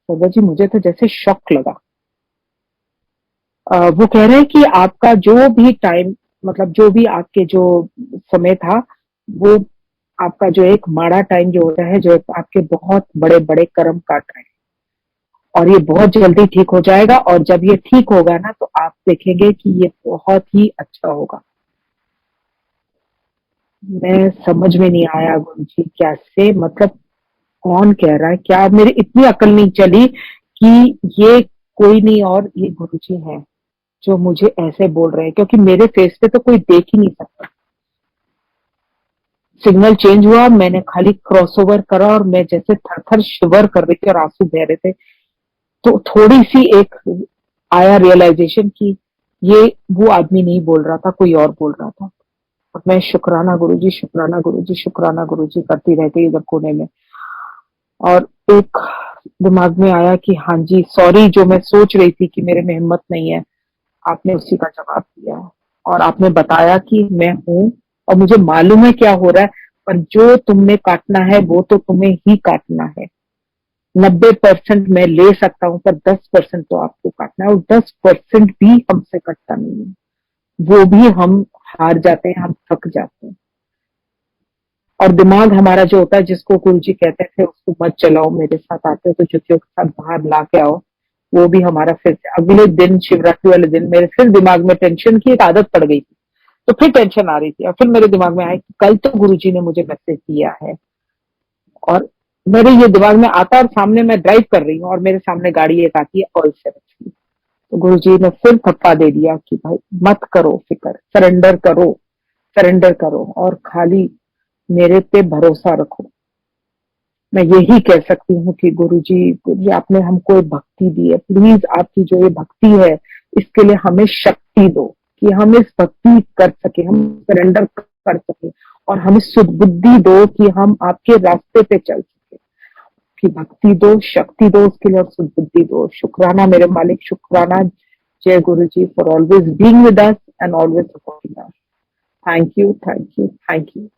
सदा जी मुझे तो जैसे शॉक लगा। वो कह रहे हैं कि आपका जो भी टाइम, मतलब जो भी आपके जो समय था, वो आपका जो एक माड़ा टाइम जो होता है, जो आपके बहुत बड़े बड़े कर्म काट रहे हैं, और ये बहुत जल्दी ठीक हो जाएगा। और जब ये ठीक होगा ना तो आप देखेंगे कि ये बहुत ही अच्छा होगा। मैं समझ में नहीं आया गुरु जी कैसे, मतलब कौन कह रहा है, क्या मेरी इतनी अकल नहीं चली कि ये कोई नहीं और ये गुरु जी है जो मुझे ऐसे बोल रहे हैं, क्योंकि मेरे फेस पे तो कोई देख ही नहीं सकता। सिग्नल चेंज हुआ, मैंने खाली क्रॉसओवर करा और मैं जैसे थर थर शिवर कर रही थी और आंसू बह रहे थे। तो थोड़ी सी एक आया रियलाइजेशन कि ये वो आदमी नहीं बोल रहा था, कोई और बोल रहा था। और मैं शुक्राना गुरुजी, शुक्राना गुरुजी, शुक्राना गुरुजी करती रहती इधर कोने में। और एक दिमाग में आया कि हाँ जी सॉरी, जो मैं सोच रही थी कि मेरे में हिम्मत नहीं है, आपने उसी का जवाब दिया और आपने बताया कि मैं हूँ और मुझे मालूम है क्या हो रहा है, पर जो तुमने काटना है वो तो तुम्हें ही काटना है। 90% मैं ले सकता हूँ, पर 10% तो आपको काटना है, और 10% भी हमसे कटता नहीं है। वो भी हम हार जाते हैं, हम थक जाते हैं। और दिमाग हमारा जो होता है, जिसको गुरुजी कहते थे उसको मत चलाओ, मेरे साथ आते हो तो जुतियों के साथ बाहर ला के आओ, वो भी हमारा फिर से अगले दिन, शिवरात्रि वाले दिन मेरे फिर दिमाग में टेंशन की एक आदत पड़ गई थी। तो फिर टेंशन आ रही थी और फिर मेरे दिमाग में आया कि कल तो गुरुजी ने मुझे मैसेज दिया है। और मेरे ये दिमाग में आता और सामने मैं ड्राइव कर रही हूँ और मेरे सामने गाड़ी एक आती है ऑल सेवन की। तो गुरुजी ने फिर थप्पा दे दिया कि भाई मत करो फिक्र, सरेंडर करो, सरेंडर करो और खाली मेरे पे भरोसा रखो। मैं यही कह सकती हूँ कि गुरुजी आपने हमको एक भक्ति दी है, प्लीज आपकी जो ये भक्ति है इसके लिए हमें शक्ति दो कि हम इस भक्ति कर सके, हम सरेंडर कर सके, और हमें सुबुद्धि दो कि हम आपके रास्ते पे चल सके। कि भक्ति दो, शक्ति दो उसके लिए, और सुबुद्धि दो। शुक्राना मेरे मालिक, शुक्राना जय Guru ji for always being with us and always supporting us. Thank you, thank you, thank you.